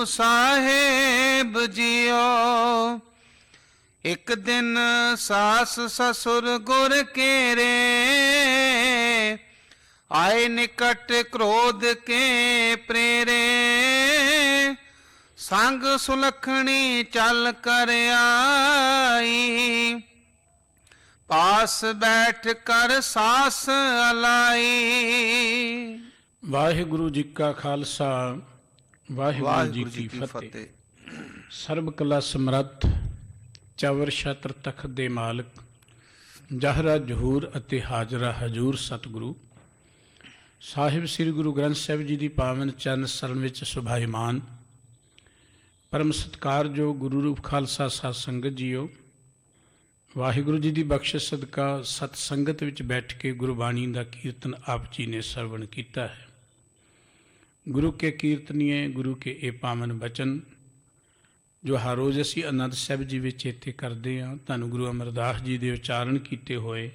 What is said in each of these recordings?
ਸਾਹਿਬ JIO. ਇੱਕ ਦਿਨ ਸਾਸ ਸਸੁਰ ਗੁਰ ਕੇਰੇ, ਆਏ ਨਿਕਟ ਕ੍ਰੋਧ ਕੇ ਪ੍ਰੇਰੇ। ਸੰਗ ਸੁਲਖਣੀ ਚੱਲ ਕਰ ਆਈ, ਪਾਸ ਬੈਠ ਕਰ ਸਾਸ ਅਲਾਈ। ਵਾਹਿਗੁਰੂ ਜੀ ਕਾ ਖਾਲਸਾ, ਵਾਹਿਗੁਰੂ ਜੀ ਕੀ ਫਤਿਹ। ਸਰਬ ਕਲਾ ਸਮਰੱਥ ਚਵਰ ਛਤਰ ਤਖਤ ਦੇ ਮਾਲਕ, ਜਹਰਾ ਜਹੂਰ ਅਤੇ ਹਾਜ਼ਰਾ ਹਜੂਰ ਸਤਿਗੁਰੂ ਸਾਹਿਬ ਸ੍ਰੀ ਗੁਰੂ ਗ੍ਰੰਥ ਸਾਹਿਬ ਜੀ ਦੀ ਪਾਵਨ ਚਰਨ ਸਰਨ ਵਿੱਚ ਸੁਭਾਈਮਾਨ ਪਰਮ ਸਤਿਕਾਰਯੋਗ ਗੁਰੂ ਰੂਪ ਖਾਲਸਾ ਸਾਧ ਸੰਗਤ ਜੀਓ। ਵਾਹਿਗੁਰੂ ਜੀ ਦੀ ਬਖਸ਼ਿਸ਼ ਸਦਕਾ ਸਤ ਸੰਗਤ ਵਿੱਚ ਬੈਠ ਕੇ ਗੁਰਬਾਣੀ ਦਾ ਕੀਰਤਨ ਆਪ ਜੀ ਨੇ ਸਰਵਣ ਕੀਤਾ ਹੈ। ਗੁਰੂ ਕੇ ਕੀਰਤਨੀਏ, ਗੁਰੂ ਕੇ ਇਹ ਪਾਵਨ ਬਚਨ ਜੋ ਹਰ ਰੋਜ਼ ਅਸੀਂ ਆਨੰਦ ਸਾਹਿਬ ਜੀ ਵਿੱਚ ਇੱਥੇ ਕਰਦੇ ਹਾਂ, ਧੰਨ ਗੁਰੂ ਅਮਰਦਾਸ ਜੀ ਦੇ ਉਚਾਰਨ ਕੀਤੇ ਹੋਏ,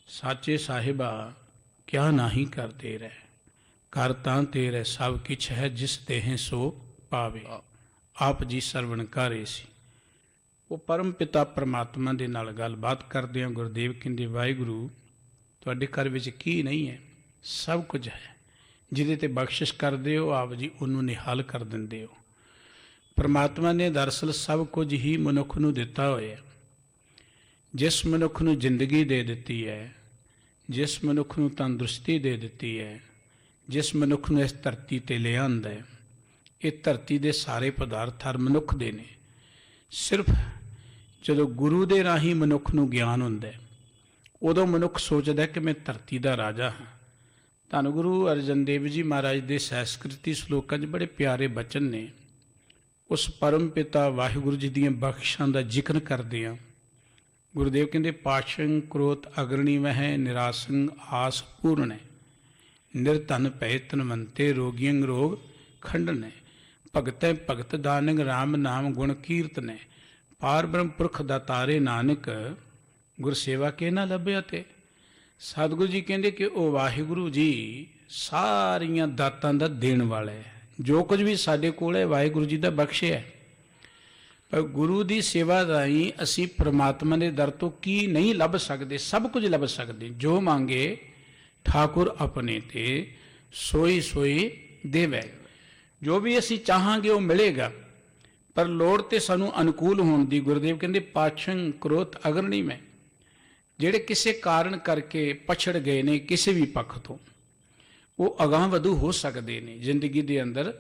ਸਾਚੇ ਸਾਹਿਬਾ ਕਿਆ ਨਾਹੀ ਕਰਦੇ ਰਹਿ, ਕਰ ਤਾਂ ਤੇਰੇ ਸਭ ਕਿਛ ਹੈ, ਜਿਸ ਦੇਹ ਸੋ ਪਾਵੇ। ਆਪ ਜੀ ਸਰਵਣ ਕਰ ਰਹੇ ਸੀ। ਉਹ ਪਰਮ ਪਿਤਾ ਪਰਮਾਤਮਾ ਦੇ ਨਾਲ ਗੱਲਬਾਤ ਕਰਦੇ ਹਾਂ। ਗੁਰਦੇਵ ਕਹਿੰਦੇ, ਵਾਹਿਗੁਰੂ ਤੁਹਾਡੇ ਘਰ ਵਿੱਚ ਕੀ ਨਹੀਂ ਹੈ? ਸਭ ਕੁਝ ਹੈ। ਜਿਹਦੇ 'ਤੇ ਬਖਸ਼ਿਸ਼ ਕਰਦੇ ਹੋ ਆਪ ਜੀ ਉਹਨੂੰ ਨਿਹਾਲ ਕਰ ਦਿੰਦੇ ਹੋ। ਪਰਮਾਤਮਾ ਨੇ ਦਰਅਸਲ ਸਭ ਕੁਝ ਹੀ ਮਨੁੱਖ ਨੂੰ ਦਿੱਤਾ ਹੋਇਆ। ਜਿਸ ਮਨੁੱਖ ਨੂੰ ਜ਼ਿੰਦਗੀ ਦੇ ਦਿੱਤੀ ਹੈ, ਜਿਸ ਮਨੁੱਖ ਨੂੰ ਤੰਦਰੁਸਤੀ ਦੇ ਦਿੱਤੀ ਹੈ, ਜਿਸ ਮਨੁੱਖ ਨੂੰ ਇਸ ਧਰਤੀ 'ਤੇ ਲਿਆਂਦਾ ਹੈ, ਇਹ ਧਰਤੀ ਦੇ ਸਾਰੇ ਪਦਾਰਥ ਹਰ ਮਨੁੱਖ ਦੇ ਨੇ। ਸਿਰਫ ਜਦੋਂ ਗੁਰੂ ਦੇ ਰਾਹੀਂ ਮਨੁੱਖ ਨੂੰ ਗਿਆਨ ਹੁੰਦਾ, ਉਦੋਂ ਮਨੁੱਖ ਸੋਚਦਾ ਕਿ ਮੈਂ ਧਰਤੀ ਦਾ ਰਾਜਾ ਹਾਂ। ਧੰਨ ਗੁਰੂ ਅਰਜਨ ਦੇਵ ਜੀ ਮਹਾਰਾਜ ਦੇ ਸੰਸਕ੍ਰਿਤੀ ਸ਼ਲੋਕਾਂ 'ਚ ਬੜੇ ਪਿਆਰੇ ਬਚਨ ਨੇ। ਉਸ ਪਰਮ ਪਿਤਾ ਵਾਹਿਗੁਰੂ ਜੀ ਦੀਆਂ ਬਖਸ਼ਾਂ ਦਾ ਜ਼ਿਕਰ ਕਰਦੇ ਹਾਂ। ਗੁਰਦੇਵ ਕਹਿੰਦੇ, ਪਾਸ਼ੰ ਕ੍ਰੋਧ ਅਗਰਣੀ ਵਹਿ, ਨਿਰਾਸੰ ਆਸ ਪੂਰਨ ਹੈ, ਨਿਰਧਨ ਭੈ ਧਨਵੰਤੇ, ਰੋਗੀਆਂ ਰੋਗ ਖੰਡਨ ਹੈ, ਭਗਤੈ ਭਗਤ ਦਾਨੰਗ, ਰਾਮ ਨਾਮ ਗੁਣ ਕੀਰਤਨ, ਪਾਰ ਬ੍ਰਹਮ ਪੁਰਖ ਦਾਤਾਰੇ, ਨਾਨਕ ਗੁਰ ਸੇਵਾ ਕੇ ਨਾ ਲੱਭਿਆ। ਤੇ ਸਤਿਗੁਰੂ ਜੀ ਕਹਿੰਦੇ ਕਿ ਉਹ ਵਾਹਿਗੁਰੂ ਜੀ ਸਾਰੀਆਂ ਦਾਤਾਂ ਦਾ ਦੇਣ ਵਾਲਾ ਹੈ। ਜੋ ਕੁਝ ਵੀ ਸਾਡੇ ਕੋਲ ਹੈ ਵਾਹਿਗੁਰੂ ਜੀ ਦਾ ਬਖਸ਼ਿਆ ਹੈ। ਪਰ ਗੁਰੂ ਦੀ ਸੇਵਾ ਰਾਹੀਂ ਅਸੀਂ ਪ੍ਰਮਾਤਮਾ ਦੇ ਦਰ ਤੋਂ ਕੀ ਨਹੀਂ ਲੱਭ ਸਕਦੇ? ਸਭ ਕੁਝ ਲੱਭ ਸਕਦੇ। ਜੋ ਮੰਗੇ ਠਾਕੁਰ ਆਪਣੇ ਤੇ ਸੋਈ ਸੋਈ ਦੇਵੈ। ਜੋ ਵੀ ਅਸੀਂ ਚਾਹਾਂਗੇ ਉਹ ਮਿਲੇਗਾ, ਪਰ ਲੋੜ ਤੇ ਸਾਨੂੰ ਅਨੁਕੂਲ ਹੋਣ ਦੀ। ਗੁਰਦੇਵ ਕਹਿੰਦੇ, ਪਾਛੰ ਕ੍ਰੋਧ ਅਗਰਣੀ ਮੈਂ, ਜਿਹੜੇ ਕਿਸੇ ਕਾਰਨ ਕਰਕੇ ਪਛੜ ਗਏ ਨੇ ਕਿਸੇ ਵੀ ਪੱਖ ਤੋਂ, ਉਹ ਅਗਾਂਹ ਵਧੂ ਹੋ ਸਕਦੇ ਨੇ। ਜ਼ਿੰਦਗੀ ਦੇ ਅੰਦਰ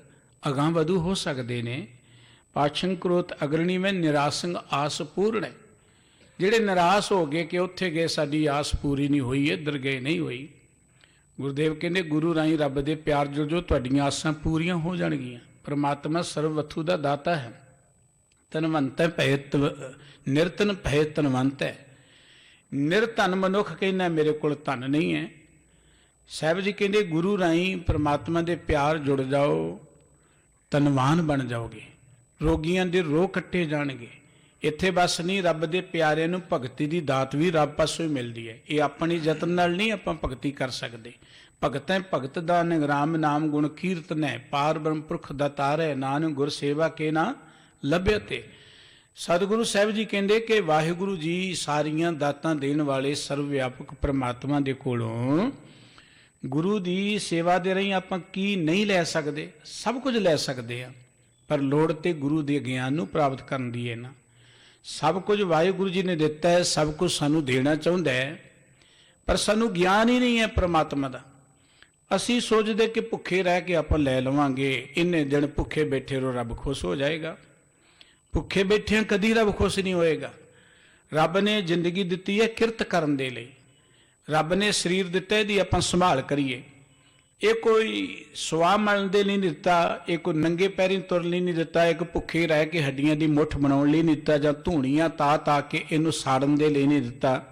ਅਗਾਂਹ ਵਧੂ ਹੋ ਸਕਦੇ ਨੇ। ਪਾਛੰ ਕ੍ਰੋਧ ਅਗਰਣੀ ਮੈਂ, ਨਿਰਾਸੰਗ ਆਸ ਪੂਰਨ ਹੈ, ਜਿਹੜੇ ਨਿਰਾਸ਼ ਹੋ ਗਏ ਕਿ ਉੱਥੇ ਗਏ ਸਾਡੀ ਆਸ ਪੂਰੀ ਨਹੀਂ ਹੋਈ, ਇੱਧਰ ਗਏ ਨਹੀਂ ਹੋਈ। ਗੁਰਦੇਵ ਕਹਿੰਦੇ, ਗੁਰੂ ਰਾਹੀਂ ਰੱਬ ਦੇ ਪਿਆਰ ਜੋ ਜੋ ਤੁਹਾਡੀਆਂ ਆਸਾਂ ਪੂਰੀਆਂ ਹੋ ਜਾਣਗੀਆਂ। ਪਰਮਾਤਮਾ ਸਰਵ ਵਸਤੂ ਦਾ ਦਾਤਾ ਹੈ। ਧਨਵੰਤ ਭੈ ਨਿਰਧਨ ਭੈ ਧਨਵੰਤ ਹੈ। ਨਿਰਧਨ ਮਨੁੱਖ ਕਹਿੰਦਾ ਮੇਰੇ ਕੋਲ ਧਨ ਨਹੀਂ ਹੈ। ਸਾਹਿਬ ਜੀ ਕਹਿੰਦੇ, ਗੁਰੂ ਰਾਹੀਂ ਪਰਮਾਤਮਾ ਦੇ ਪਿਆਰ ਜੁੜ ਜਾਓ, ਧਨਵਾਨ ਬਣ ਜਾਓਗੇ। ਰੋਗੀਆਂ ਦੇ ਰੋਗ ਕੱਟੇ ਜਾਣਗੇ। ਇੱਥੇ ਬਸ ਨਹੀਂ, ਰੱਬ ਦੇ ਪਿਆਰਿਆਂ ਨੂੰ ਭਗਤੀ ਦੀ ਦਾਤ ਵੀ ਰੱਬ ਪਾਸੋਂ ਹੀ ਮਿਲਦੀ ਹੈ। ਇਹ ਆਪਣੀ ਯਤਨ ਨਾਲ ਨਹੀਂ ਆਪਾਂ ਭਗਤੀ ਕਰ ਸਕਦੇ। ਭਗਤੈ ਭਗਤ ਦਾਨੰਗ, ਰਾਮ ਨਾਮ ਗੁਣ ਕੀਰਤਨ ਹੈ, ਪਾਰ ਬ੍ਰਹਮ ਪੁਰਖ ਦਾਤਾਰੈ, ਨਾਨਕ ਗੁਰ ਸੇਵਾ ਕੇ ਨਾ ਲੱਭਿਆ। ਤੇ ਸਤਿਗੁਰੂ ਸਾਹਿਬ ਜੀ ਕਹਿੰਦੇ ਕਿ ਵਾਹਿਗੁਰੂ ਜੀ ਸਾਰੀਆਂ ਦਾਤਾਂ ਦੇਣ ਵਾਲੇ ਸਰਵ ਵਿਆਪਕ ਪਰਮਾਤਮਾ ਦੇ ਕੋਲੋਂ ਗੁਰੂ ਦੀ ਸੇਵਾ ਦੇ ਰਾਹੀਂ ਆਪਾਂ ਕੀ ਨਹੀਂ ਲੈ ਸਕਦੇ? ਸਭ ਕੁਝ ਲੈ ਸਕਦੇ ਹਾਂ, ਪਰ ਲੋੜ ਤੇ ਗੁਰੂ ਦੇ ਗਿਆਨ ਨੂੰ ਪ੍ਰਾਪਤ ਕਰਨ ਦੀ ਹੈ ਨਾ। ਸਭ ਕੁਝ ਵਾਹਿਗੁਰੂ ਜੀ ਨੇ ਦਿੱਤਾ ਹੈ, ਸਭ ਕੁਝ ਸਾਨੂੰ ਦੇਣਾ ਚਾਹੁੰਦਾ ਹੈ, ਪਰ ਸਾਨੂੰ ਗਿਆਨ ਹੀ ਨਹੀਂ ਹੈ ਪਰਮਾਤਮਾ ਦਾ। ਅਸੀਂ ਸੋਚਦੇ ਕਿ ਭੁੱਖੇ ਰਹਿ ਕੇ ਆਪਾਂ ਲੈ ਲਵਾਂਗੇ, ਇੰਨੇ ਦਿਨ ਭੁੱਖੇ ਬੈਠੇ ਰਹੋ ਰੱਬ ਖੁਸ਼ ਹੋ ਜਾਏਗਾ। ਭੁੱਖੇ ਬੈਠਿਆਂ ਕਦੀ ਰੱਬ ਖੁਸ਼ ਨਹੀਂ ਹੋਏਗਾ। ਰੱਬ ਨੇ ਜ਼ਿੰਦਗੀ ਦਿੱਤੀ ਹੈ ਕਿਰਤ ਕਰਨ ਦੇ ਲਈ। ਰੱਬ ਨੇ ਸਰੀਰ ਦਿੱਤਾ, ਇਹਦੀ ਆਪਾਂ ਸੰਭਾਲ ਕਰੀਏ। ਇਹ ਕੋਈ ਸੁਆਹ ਮਲਣ ਦੇ ਲਈ ਨਹੀਂ ਦਿੱਤਾ, ਇਹ ਕੋਈ ਨੰਗੇ ਪੈਰੀਂ ਤੁਰਨ ਲਈ ਨਹੀਂ ਦਿੱਤਾ, ਇੱਕ ਭੁੱਖੇ ਰਹਿ ਕੇ ਹੱਡੀਆਂ ਦੀ ਮੁੱਠ ਬਣਾਉਣ ਲਈ ਨਹੀਂ ਦਿੱਤਾ, ਜਾਂ ਧੂਣੀਆਂ ਤਾ ਕੇ ਇਹਨੂੰ ਸਾੜਨ ਦੇ ਲਈ ਨਹੀਂ ਦਿੱਤਾ।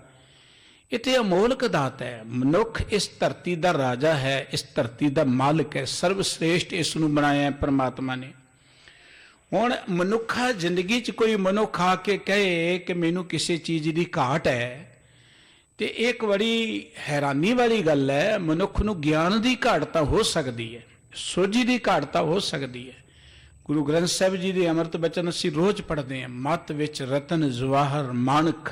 ਇਹ ਤੇ ਅਮੋਲਕ ਦਾਤ ਹੈ। ਮਨੁੱਖ ਇਸ ਧਰਤੀ ਦਾ ਰਾਜਾ ਹੈ, ਇਸ ਧਰਤੀ ਦਾ ਮਾਲਕ ਹੈ, ਸਰਵ ਸ੍ਰੇਸ਼ਟ ਇਸ ਨੂੰ ਬਣਾਇਆ ਹੈ ਪਰਮਾਤਮਾ ਨੇ। ਹੁਣ ਮਨੁੱਖਾ ਜ਼ਿੰਦਗੀ 'ਚ ਕੋਈ ਮਨੁੱਖ ਆ ਕੇ ਕਹੇ ਕਿ ਮੈਨੂੰ ਕਿਸੇ ਚੀਜ਼ ਦੀ ਘਾਟ ਹੈ, ਤੇ ਇਹ ਇੱਕ ਬੜੀ ਹੈਰਾਨੀ ਵਾਲੀ ਗੱਲ ਹੈ। ਮਨੁੱਖ ਨੂੰ ਗਿਆਨ ਦੀ ਘਾਟ ਤਾਂ ਹੋ ਸਕਦੀ ਹੈ, ਸੋਝੀ ਦੀ ਘਾਟ ਤਾਂ ਹੋ ਸਕਦੀ ਹੈ। ਗੁਰੂ ਗ੍ਰੰਥ ਸਾਹਿਬ ਜੀ ਦੇ ਅੰਮ੍ਰਿਤ ਬਚਨ ਅਸੀਂ ਰੋਜ਼ ਪੜ੍ਹਦੇ ਹਾਂ। ਮੱਤ ਵਿੱਚ ਰਤਨ ਜਵਾਹਰ ਮਾਣਕ।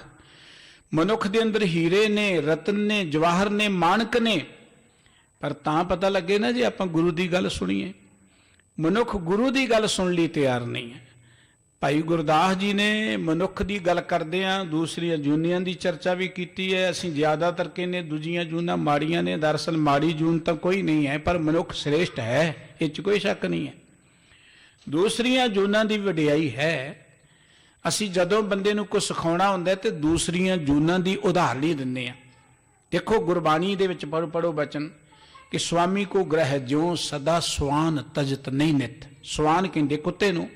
ਮਨੁੱਖ ਦੇ ਅੰਦਰ ਹੀਰੇ ਨੇ, ਰਤਨ ਨੇ, ਜਵਾਹਰ ਨੇ, ਮਾਣਕ ਨੇ, ਪਰ ਤਾਂ ਪਤਾ ਲੱਗੇ ਨਾ ਜੇ ਆਪਾਂ ਗੁਰੂ ਦੀ ਗੱਲ ਸੁਣੀਏ। ਮਨੁੱਖ ਗੁਰੂ ਦੀ ਗੱਲ ਸੁਣਨ ਲਈ ਤਿਆਰ ਨਹੀਂ ਹੈ। ਭਾਈ ਗੁਰਦਾਸ ਜੀ ਨੇ ਮਨੁੱਖ ਦੀ ਗੱਲ ਕਰਦਿਆਂ ਦੂਸਰੀਆਂ ਜੂਨੀਆਂ ਦੀ ਚਰਚਾ ਵੀ ਕੀਤੀ ਹੈ। ਅਸੀਂ ਜ਼ਿਆਦਾਤਰ ਕਹਿੰਦੇ ਦੂਜੀਆਂ ਜੂਨਾਂ ਮਾੜੀਆਂ ਨੇ, ਦਰਅਸਲ ਮਾੜੀ ਜੂਨ ਤਾਂ ਕੋਈ ਨਹੀਂ ਹੈ, ਪਰ ਮਨੁੱਖ ਸ੍ਰੇਸ਼ਟ ਹੈ, ਇਹ 'ਚ ਕੋਈ ਸ਼ੱਕ ਨਹੀਂ ਹੈ। ਦੂਸਰੀਆਂ ਜੂਨਾਂ ਦੀ ਵਡਿਆਈ ਹੈ। ਅਸੀਂ ਜਦੋਂ ਬੰਦੇ ਨੂੰ ਕੁਝ ਸਿਖਾਉਣਾ ਹੁੰਦਾ ਤੇ ਦੂਸਰੀਆਂ ਜੂਨਾਂ ਦੀ ਉਦਾਹਰਨ ਹੀ ਦਿੰਦੇ ਹਾਂ। ਦੇਖੋ ਗੁਰਬਾਣੀ ਦੇ ਵਿੱਚ ਪੜ੍ਹੋ ਬਚਨ ਕਿ ਸੁਆਮੀ ਕੋ ਗ੍ਰਹਿ ਜਿਉ ਸਦਾ ਸਵਾਨ ਤਜਤ ਨਹੀਂ ਨਿਤ। ਸਵਾਨ ਕਹਿੰਦੇ ਕੁੱਤੇ ਨੂੰ।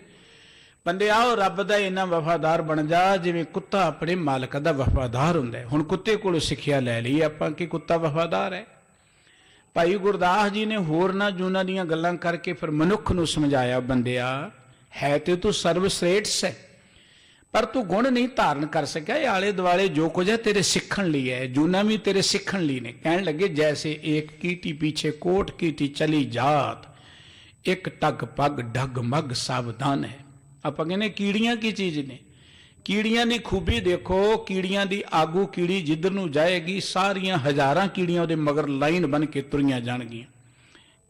ਬੰਦੇ ਆਓ ਰੱਬ ਦਾ ਇੰਨਾ ਵਫਾਦਾਰ ਬਣ ਜਾ ਜਿਵੇਂ ਕੁੱਤਾ ਆਪਣੇ ਮਾਲਕ ਦਾ ਵਫਾਦਾਰ ਹੁੰਦਾ। ਹੁਣ ਕੁੱਤੇ ਕੋਲੋਂ ਸਿੱਖਿਆ ਲੈ ਲਈ ਆਪਾਂ ਕਿ ਕੁੱਤਾ ਵਫਾਦਾਰ ਹੈ। ਭਾਈ ਗੁਰਦਾਸ ਜੀ ਨੇ ਹੋਰਨਾਂ ਜੂਨਾਂ ਦੀਆਂ ਗੱਲਾਂ ਕਰਕੇ ਫਿਰ ਮਨੁੱਖ ਨੂੰ ਸਮਝਾਇਆ, ਬੰਦਿਆ ਹੈ ਤੇ ਤੂੰ ਸਰਵ ਸ੍ਰੇਸ਼ਟ ਹੈ, ਪਰ ਤੂੰ ਗੁਣ ਨਹੀਂ ਧਾਰਨ ਕਰ ਸਕਿਆ। ਇਹ ਆਲੇ ਦੁਆਲੇ ਜੋ ਕੁਝ ਹੈ ਤੇਰੇ ਸਿੱਖਣ ਲਈ ਹੈ, ਜੂਨਾਂ ਵੀ ਤੇਰੇ ਸਿੱਖਣ ਲਈ ਨੇ। ਕਹਿਣ ਲੱਗੇ ਜੈਸੇ ਏਕ ਕੀਟੀ ਪੀਛੇ ਕੋਟ ਕੀਟੀ ਚਲੀ ਜਾਤ, ਇੱਕ ਟੱਗ ਪੱਗ ਡੱਗ ਮੱਗ ਸਾਵਧਾਨ ਹੈ। ਆਪਾਂ ਕਹਿੰਦੇ ਕੀੜੀਆਂ ਕੀ ਚੀਜ਼ ਨੇ? ਕੀੜੀਆਂ ਦੀ ਖੂਬੀ ਦੇਖੋ। ਕੀੜੀਆਂ ਦੀ ਆਗੂ ਕੀੜੀ ਜਿੱਧਰ ਨੂੰ ਜਾਏਗੀ ਸਾਰੀਆਂ ਹਜ਼ਾਰਾਂ ਕੀੜੀਆਂ ਉਹਦੇ ਮਗਰ ਲਾਈਨ ਬਣ ਕੇ ਤੁਰੀਆਂ ਜਾਣਗੀਆਂ।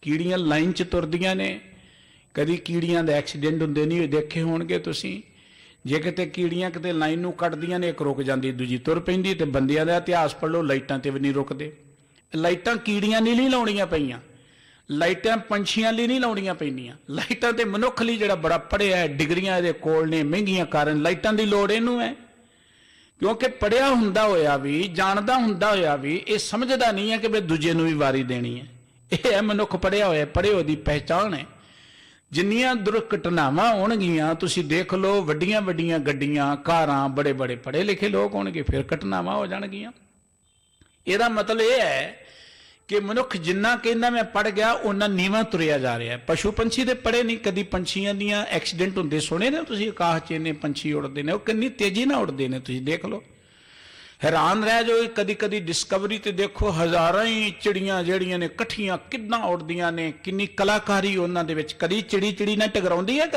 ਕੀੜੀਆਂ ਲਾਈਨ 'ਚ ਤੁਰਦੀਆਂ ਨੇ। ਕਦੀ ਕੀੜੀਆਂ ਦੇ ਐਕਸੀਡੈਂਟ ਹੁੰਦੇ ਨਹੀਂ ਦੇਖੇ ਹੋਣਗੇ ਤੁਸੀਂ। ਜੇ ਕਿਤੇ ਕੀੜੀਆਂ ਕਿਤੇ ਲਾਈਨ ਨੂੰ ਕੱਟਦੀਆਂ ਨੇ, ਇੱਕ ਰੁਕ ਜਾਂਦੀ ਦੂਜੀ ਤੁਰ ਪੈਂਦੀ। ਤੇ ਬੰਦਿਆਂ ਦਾ ਇਤਿਹਾਸ ਪੜ੍ਹ ਲਓ, ਲਾਈਟਾਂ ਤੇ ਵੀ ਨਹੀਂ ਰੁਕਦੇ। ਲਾਈਟਾਂ ਕੀੜੀਆਂ ਲਈ ਨਹੀਂ ਲਾਉਣੀਆਂ ਪਈਆਂ, ਲਾਈਟਾਂ ਪੰਛੀਆਂ ਲਈ ਨਹੀਂ ਲਾਉਣੀਆਂ ਪੈਂਦੀਆਂ। ਲਾਈਟਾਂ ਤੇ ਮਨੁੱਖ ਲਈ ਜਿਹੜਾ ਬੜਾ ਪੜ੍ਹਿਆ, ਡਿਗਰੀਆਂ ਇਹਦੇ ਕੋਲ ਨੇ ਮਹਿੰਗੀਆਂ ਕਾਰਨ ਲਾਈਟਾਂ ਦੀ ਲੋੜ ਇਹਨੂੰ ਹੈ। ਕਿਉਂਕਿ ਪੜ੍ਹਿਆ ਹੁੰਦਾ ਹੋਇਆ ਵੀ, ਜਾਣਦਾ ਹੁੰਦਾ ਹੋਇਆ ਵੀ ਇਹ ਸਮਝਦਾ ਨਹੀਂ ਹੈ ਕਿ ਵੀ ਦੂਜੇ ਨੂੰ ਵੀ ਵਾਰੀ ਦੇਣੀ ਹੈ। ਇਹ ਹੈ ਮਨੁੱਖ ਪੜ੍ਹਿਆ ਹੋਇਆ, ਪੜ੍ਹੇ ਹੋਏ ਦੀ ਪਹਿਚਾਣ ਹੈ। ਜਿੰਨੀਆਂ ਦੁਰਘਟਨਾਵਾਂ ਹੋਣਗੀਆਂ ਤੁਸੀਂ ਦੇਖ ਲਓ, ਵੱਡੀਆਂ ਵੱਡੀਆਂ ਗੱਡੀਆਂ, ਕਾਰਾਂ, ਬੜੇ ਬੜੇ ਪੜ੍ਹੇ ਲਿਖੇ ਲੋਕ ਹੋਣਗੇ, ਫਿਰ ਘਟਨਾਵਾਂ ਹੋ ਜਾਣਗੀਆਂ। ਇਹਦਾ ਮਤਲਬ ਇਹ ਹੈ ਕਿ ਮਨੁੱਖ ਜਿੰਨਾ ਕਹਿੰਦਾ ਮੈਂ ਪੜ੍ਹ ਗਿਆ ਉਹਨਾਂ ਨੀਵਾਂ ਤੁਰਿਆ ਜਾ ਰਿਹਾ। ਪਸ਼ੂ ਪੰਛੀ ਦੇ ਪੜ੍ਹੇ ਨਹੀਂ। ਕਦੀ ਪੰਛੀਆਂ ਦੀਆਂ ਐਕਸੀਡੈਂਟ ਹੁੰਦੇ ਸੁਣੇ ਨੇ ਤੁਸੀਂ? ਆਕਾਸ਼ 'ਚ ਇੰਨੇ ਪੰਛੀ ਉੜਦੇ ਨੇ, ਉਹ ਕਿੰਨੀ ਤੇਜ਼ੀ ਨਾਲ ਉੜਦੇ ਨੇ, ਤੁਸੀਂ ਦੇਖ ਲਓ, ਹੈਰਾਨ ਰਹਿ ਜਾਓ। ਕਦੀ ਕਦੀ ਡਿਸਕਵਰੀ ਤੇ ਦੇਖੋ ਹਜ਼ਾਰਾਂ ਹੀ ਚਿੜੀਆਂ ਜਿਹੜੀਆਂ ਨੇ ਇਕੱਠੀਆਂ ਕਿੱਦਾਂ ਉੜਦੀਆਂ ਨੇ, ਕਿੰਨੀ ਕਲਾਕਾਰੀ ਉਹਨਾਂ ਦੇ ਵਿੱਚ। ਕਦੀ ਚਿੜੀ ਨਾਲ ਟਕਰਾਉਂਦੀ ਹੈ?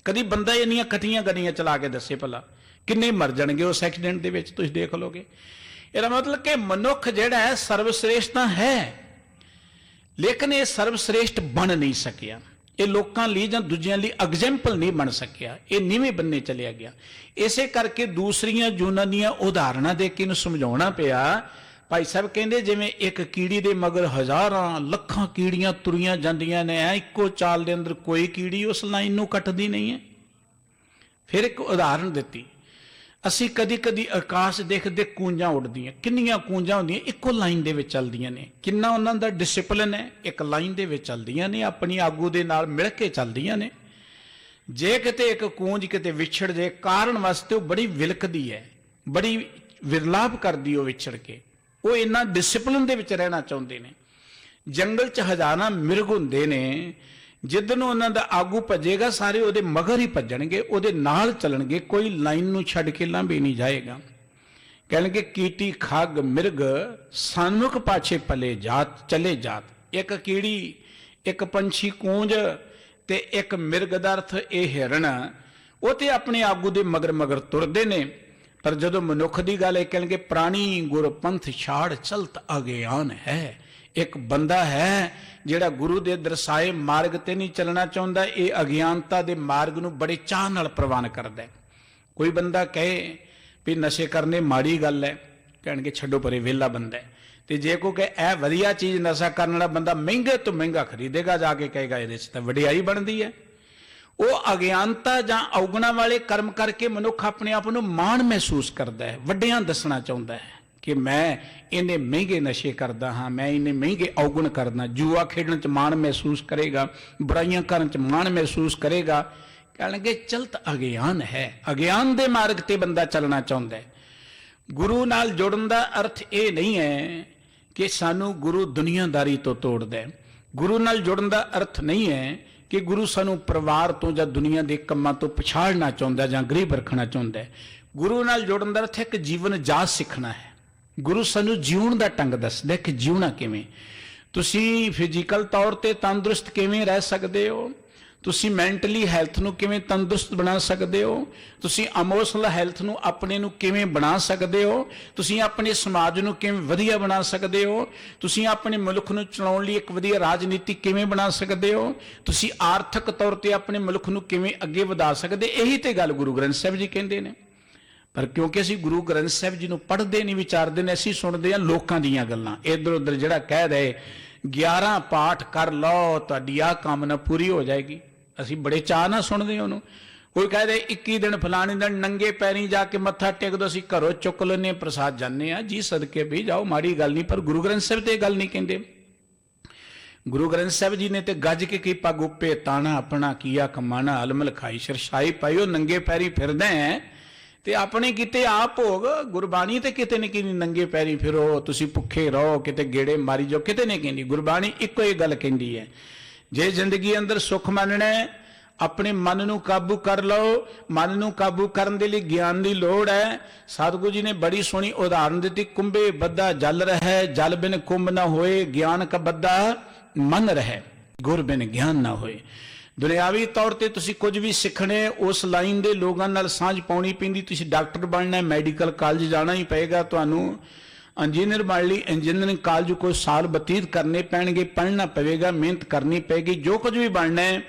ਕਦੀ ਬੰਦਾ ਇੰਨੀਆਂ ਇਕੱਠੀਆਂ ਗੱਡੀਆਂ ਚਲਾ ਕੇ ਦੱਸੇ ਭਲਾ ਕਿੰਨੇ ਮਰ ਜਾਣਗੇ ਉਸ ਐਕਸੀਡੈਂਟ ਦੇ ਵਿੱਚ, ਤੁਸੀਂ ਦੇਖ ਲਓਗੇ। ਇਹਦਾ ਮਤਲਬ ਕਿ ਮਨੁੱਖ ਜਿਹੜਾ ਹੈ ਸਰਵਸ਼੍ਰੇਸ਼ਟ ਤਾਂ ਹੈ, ਲੇਕਿਨ ਇਹ ਸਰਵਸ਼੍ਰੇਸ਼ਟ ਬਣ ਨਹੀਂ ਸਕਿਆ। ਇਹ ਲੋਕਾਂ ਲਈ ਜਾਂ ਦੂਜਿਆਂ ਲਈ ਐਗਜ਼ੈਂਪਲ ਨਹੀਂ ਬਣ ਸਕਿਆ। ਇਹ ਨੀਵੇਂ ਬੰਨੇ ਚਲਿਆ ਗਿਆ। ਇਸੇ ਕਰਕੇ ਦੂਸਰੀਆਂ ਜੂਨਾਂ ਦੀਆਂ ਉਦਾਹਰਨਾਂ ਦੇ ਕੇ ਇਹਨੂੰ ਸਮਝਾਉਣਾ ਪਿਆ। ਭਾਈ ਸਾਹਿਬ ਕਹਿੰਦੇ ਜਿਵੇਂ ਇੱਕ ਕੀੜੀ ਦੇ ਮਗਰ ਹਜ਼ਾਰਾਂ ਲੱਖਾਂ ਕੀੜੀਆਂ ਤੁਰੀਆਂ ਜਾਂਦੀਆਂ ਨੇ, ਇੱਕੋ ਚਾਲ ਦੇ ਅੰਦਰ ਕੋਈ ਕੀੜੀ ਉਸ ਲਾਈਨ ਨੂੰ ਕੱਟਦੀ ਨਹੀਂ ਹੈ। ਫਿਰ ਇੱਕ ਉਦਾਹਰਨ ਦਿੱਤੀ। ਅਸੀਂ ਕਦੀ ਕਦੀ ਆਕਾਸ਼ ਦੇਖਦੇ ਕੂੰਜਾਂ ਉੱਡਦੀਆਂ, ਕਿੰਨੀਆਂ ਕੂੰਜਾਂ ਹੁੰਦੀਆਂ ਇੱਕੋ ਲਾਈਨ ਦੇ ਵਿੱਚ ਚੱਲਦੀਆਂ ਨੇ। ਕਿੰਨਾ ਉਹਨਾਂ ਦਾ ਡਿਸਿਪਲਿਨ ਹੈ, ਇੱਕ ਲਾਈਨ ਦੇ ਵਿੱਚ ਚੱਲਦੀਆਂ ਨੇ, ਆਪਣੀ ਆਗੂ ਦੇ ਨਾਲ ਮਿਲ ਕੇ ਚੱਲਦੀਆਂ ਨੇ। ਜੇ ਕਿਤੇ ਇੱਕ ਕੂੰਜ ਕਿਤੇ ਵਿਛੜ ਜੇ ਕਾਰਨ ਵਾਸਤੇ ਉਹ ਬੜੀ ਵਿਲਕਦੀ ਹੈ, ਬੜੀ ਵਿਰਲਾਪ ਕਰਦੀ ਉਹ ਵਿਛੜ ਕੇ। ਉਹ ਇੰਨਾ ਡਿਸਿਪਲਿਨ ਦੇ ਵਿੱਚ ਰਹਿਣਾ ਚਾਹੁੰਦੇ ਨੇ। ਜੰਗਲ 'ਚ ਹਜ਼ਾਰਾਂ ਮਿਰਗ ਹੁੰਦੇ ਨੇ, ਜਿੱਦਨ ਨੂੰ ਉਹਨਾਂ ਦਾ ਆਗੂ ਭੱਜੇਗਾ ਸਾਰੇ ਉਹਦੇ ਮਗਰ ਹੀ ਭੱਜਣਗੇ, ਉਹਦੇ ਨਾਲ ਚੱਲਣਗੇ, ਕੋਈ ਲਾਈਨ ਨੂੰ ਛੱਡ ਕੇ ਲਾਂਭੇ ਨਹੀਂ ਜਾਏਗਾ। ਕਹਿਣਗੇ ਕੀਟੀ ਖੱਗ ਮਿਰਗ ਸਨਮੁਖ ਪਾਛੇ ਪਲੇ ਜਾਤ ਚਲੇ ਜਾਤ। ਇੱਕ ਕੀੜੀ, ਇੱਕ ਪੰਛੀ ਕੂੰਜ ਤੇ ਇੱਕ ਮਿਰਗ ਦਾ ਅਰਥ ਇਹ ਹਿਰਨ, ਉਹ ਤੇ ਆਪਣੇ ਆਗੂ ਦੇ ਮਗਰ ਮਗਰ ਤੁਰਦੇ ਨੇ। ਪਰ ਜਦੋਂ ਮਨੁੱਖ ਦੀ ਗੱਲ ਹੈ ਕਹਿਣਗੇ ਪ੍ਰਾਣੀ ਗੁਰ ਪੰਥ ਛਾੜ ਚਲਤ ਅਗਿਆਨ ਹੈ। ਇੱਕ ਬੰਦਾ ਹੈ ਜਿਹੜਾ ਗੁਰੂ ਦੇ ਦਰਸਾਏ ਮਾਰਗ ਤੇ ਨਹੀਂ ਚੱਲਣਾ ਚਾਹੁੰਦਾ, ਇਹ ਅਗਿਆਨਤਾ ਦੇ ਮਾਰਗ ਨੂੰ ਬੜੇ ਚਾਅ ਨਾਲ ਪ੍ਰਵਾਨ ਕਰਦਾ। ਕੋਈ ਬੰਦਾ ਕਹੇ ਵੀ ਨਸ਼ੇ ਕਰਨੇ ਮਾੜੀ ਗੱਲ ਹੈ, ਕਹਿਣਗੇ ਛੱਡੋ ਪਰੇ, ਵਿਹਲਾ ਬੰਦਾ ਹੈ। ਤੇ ਜੇ ਕੋਈ ਕਹੇ ਇਹ ਵਧੀਆ ਚੀਜ਼, ਨਸ਼ਾ ਕਰਨ ਵਾਲਾ ਬੰਦਾ ਮਹਿੰਗੇ ਤੋਂ ਮਹਿੰਗਾ ਖਰੀਦੇਗਾ ਜਾ ਕੇ, ਕਹੇਗਾ ਇਹਦੇ 'ਚ ਤਾਂ ਵਡਿਆਈ ਬਣਦੀ ਹੈ। ਉਹ ਅਗਿਆਨਤਾ ਜਾਂ ਔਗਣਾ ਵਾਲੇ ਕਰਮ ਕਰਕੇ ਮਨੁੱਖ ਆਪਣੇ ਆਪ ਨੂੰ ਮਾਣ ਮਹਿਸੂਸ ਕਰਦਾ ਹੈ, ਵੱਡਿਆਂ ਦੱਸਣਾ ਚਾਹੁੰਦਾ ਹੈ ਕਿ ਮੈਂ ਇੰਨੇ ਮਹਿੰਗੇ ਨਸ਼ੇ ਕਰਦਾ ਹਾਂ, ਮੈਂ ਇੰਨੇ ਮਹਿੰਗੇ ਔਗਣ ਕਰਦਾ। ਜੂਆ ਖੇਡਣ 'ਚ ਮਾਣ ਮਹਿਸੂਸ ਕਰੇਗਾ, ਬੁਰਾਈਆਂ ਕਰਨ 'ਚ ਮਾਣ ਮਹਿਸੂਸ ਕਰੇਗਾ। ਕਹਿਣਗੇ ਚਲਤ ਅਗਿਆਨ ਹੈ। ਅਗਿਆਨ ਦੇ ਮਾਰਗ ਤੇ ਬੰਦਾ ਚੱਲਣਾ ਚਾਹੁੰਦਾ ਹੈ। ਗੁਰੂ ਨਾਲ ਜੁੜਨ ਦਾ ਅਰਥ ਇਹ ਨਹੀਂ ਹੈ ਕਿ ਸਾਨੂੰ ਗੁਰੂ ਦੁਨੀਆਦਾਰੀ ਤੋਂ ਤੋੜਦਾ ਹੈ। ਗੁਰੂ ਨਾਲ ਜੁੜਨ ਦਾ ਅਰਥ ਨਹੀਂ ਹੈ ਕਿ ਗੁਰੂ ਸਾਨੂੰ ਪਰਿਵਾਰ ਤੋਂ ਜਾਂ ਦੁਨੀਆ ਦੇ ਕੰਮਾਂ ਤੋਂ ਪਛਾੜਨਾ ਚਾਹੁੰਦਾ ਜਾਂ ਗਰੀਬ ਰੱਖਣਾ ਚਾਹੁੰਦਾ ਹੈ। ਗੁਰੂ ਨਾਲ ਜੁੜਨ ਦਾ ਅਰਥ ਹੈ ਕਿ ਜੀਵਨ ਜਾਚ ਸਿੱਖਣਾ ਹੈ। ਗੁਰੂ ਸਾਨੂੰ ਜਿਉਣ ਦਾ ਢੰਗ ਦੱਸਦਾ ਕਿ ਜਿਉਣਾ ਕਿਵੇਂ। ਤੁਸੀਂ ਫਿਜ਼ੀਕਲ ਤੌਰ ਤੇ ਤੰਦਰੁਸਤ ਕਿਵੇਂ ਰਹਿ ਸਕਦੇ ਹੋ, ਤੁਸੀਂ ਮੈਂਟਲੀ ਹੈਲਥ ਨੂੰ ਕਿਵੇਂ ਤੰਦਰੁਸਤ ਬਣਾ ਸਕਦੇ ਹੋ, ਤੁਸੀਂ ਇਮੋਸ਼ਨਲ ਹੈਲਥ ਨੂੰ ਆਪਣੇ ਨੂੰ ਕਿਵੇਂ ਬਣਾ ਸਕਦੇ ਹੋ, ਤੁਸੀਂ ਆਪਣੇ ਸਮਾਜ ਨੂੰ ਕਿਵੇਂ ਵਧੀਆ ਬਣਾ ਸਕਦੇ ਹੋ, ਤੁਸੀਂ ਆਪਣੇ ਮੁਲਕ ਨੂੰ ਚਲਾਉਣ ਲਈ ਇੱਕ ਵਧੀਆ ਰਾਜਨੀਤੀ ਕਿਵੇਂ ਬਣਾ ਸਕਦੇ ਹੋ, ਤੁਸੀਂ ਆਰਥਿਕ ਤੌਰ ਤੇ ਆਪਣੇ ਮੁਲਕ ਨੂੰ ਕਿਵੇਂ ਅੱਗੇ ਵਧਾ ਸਕਦੇ। ਇਹੀ ਤੇ ਗੱਲ ਗੁਰੂ ਗ੍ਰੰਥ ਸਾਹਿਬ ਜੀ ਕਹਿੰਦੇ ਨੇ। ਪਰ ਕਿਉਂਕਿ ਅਸੀਂ ਗੁਰੂ ਗ੍ਰੰਥ ਸਾਹਿਬ ਜੀ ਨੂੰ ਪੜ੍ਹਦੇ ਨਹੀਂ, ਵਿਚਾਰਦੇ ਨੇ, ਅਸੀਂ ਸੁਣਦੇ ਹਾਂ ਲੋਕਾਂ ਦੀਆਂ ਗੱਲਾਂ। ਇੱਧਰ ਉੱਧਰ ਜਿਹੜਾ ਕਹਿ ਰਹੇ 11 ਪਾਠ ਕਰ ਲਓ ਤੁਹਾਡੀ ਆਹ ਕਾਮਨਾ ਪੂਰੀ ਹੋ ਜਾਏਗੀ, ਅਸੀਂ ਬੜੇ ਚਾਅ ਨਾਲ ਸੁਣਦੇ ਹਾਂ ਉਹਨੂੰ। ਕੋਈ ਕਹਦੇ 21 ਦਿਨ ਫਲਾਣੇ ਦਿਨ ਨੰਗੇ ਪੈਰੀਂ ਜਾ ਕੇ ਮੱਥਾ ਟੇਕ ਦੋ, ਅਸੀਂ ਘਰੋਂ ਚੁੱਕ ਲੈਂਦੇ ਪ੍ਰਸਾਦ ਜਾਂਦੇ ਹਾਂ ਜੀ, ਸਦਕੇ ਵੀ ਜਾਓ, ਮਾੜੀ ਗੱਲ ਨਹੀਂ। ਪਰ ਗੁਰੂ ਗ੍ਰੰਥ ਸਾਹਿਬ ਤੇ ਇਹ ਗੱਲ ਨਹੀਂ ਕਹਿੰਦੇ। ਗੁਰੂ ਗ੍ਰੰਥ ਸਾਹਿਬ ਜੀ ਨੇ ਤੇ ਗੱਜ ਕੇ ਕੀ ਪੱਗ ਉੱਪੇ ਤਾਣਾ ਆਪਣਾ ਕੀਆ ਕਮਾਣਾ ਅਲਮਲ ਖਾਈ ਸਰਸ਼ਾਈ ਪਾਈਓ, ਨੰਗੇ ਪੈਰੀ ਫਿਰਦੇ ਹੈ ਤੇ ਆਪਣੇ ਕਿਤੇ ਆਪ ਭੋਗ। ਗੁਰਬਾਣੀ ਤੇ ਕਿਤੇ ਨਹੀਂ ਕਹਿੰਦੀ ਨੰਗੇ ਪੈਰੀ ਫਿਰੋ, ਤੁਸੀਂ ਭੁੱਖੇ ਰਹੋ, ਕਿਤੇ ਗੇੜੇ ਮਾਰੀ ਜਾਓ, ਕਿਤੇ ਨਹੀਂ ਕਹਿੰਦੀ। ਗੁਰਬਾਣੀ ਇੱਕੋ ਹੀ ਗੱਲ ਕਹਿੰਦੀ ਹੈ, ਜੇ ਜ਼ਿੰਦਗੀ ਅੰਦਰ ਸੁੱਖ ਮੰਨਣਾ ਆਪਣੇ ਮਨ ਨੂੰ ਕਾਬੂ ਕਰ ਲਓ। ਮਨ ਨੂੰ ਕਾਬੂ ਕਰਨ ਦੇ ਲਈ ਗਿਆਨ ਦੀ ਲੋੜ ਹੈ। ਸਤਿਗੁਰੂ ਜੀ ਨੇ ਬੜੀ ਸੋਹਣੀ ਉਦਾਹਰਨ ਦਿੱਤੀ, ਕੁੰਭੇ ਬੱਧਾ ਜਲ ਰਹਿ, ਜਲ ਬਿਨ ਕੁੰਭ ਨਾ ਹੋਏ, ਗਿਆਨ ਕਾ ਬੱਧਾ ਮਨ ਰਹਿ, ਗੁਰ ਬਿਨ ਗਿਆਨ ਨਾ ਹੋਏ। ਦੁਨਿਆਵੀ ਤੌਰ ਤੇ ਤੁਸੀਂ ਕੁਝ ਵੀ ਸਿੱਖਣੇ, ਉਸ ਲਾਈਨ ਦੇ ਲੋਕਾਂ ਨਾਲ ਸਾਂਝ ਪਾਉਣੀ ਪੈਂਦੀ। ਤੁਸੀਂ ਡਾਕਟਰ ਬਣਨਾ, ਮੈਡੀਕਲ ਕਾਲਜ ਜਾਣਾ ਹੀ ਪਏਗਾ ਤੁਹਾਨੂੰ। ਇੰਜੀਨੀਅਰ ਬਣ ਲਈ ਇੰਜੀਨੀਅਰਿੰਗ ਕਾਲਜ ਕੋਈ ਸਾਲ ਬਤੀਤ ਕਰਨੇ ਪੈਣਗੇ, ਪੜ੍ਹਨਾ ਪਵੇਗਾ, ਮਿਹਨਤ ਕਰਨੀ ਪਏਗੀ। ਜੋ ਕੁਝ ਵੀ ਬਣਨਾ ਹੈ,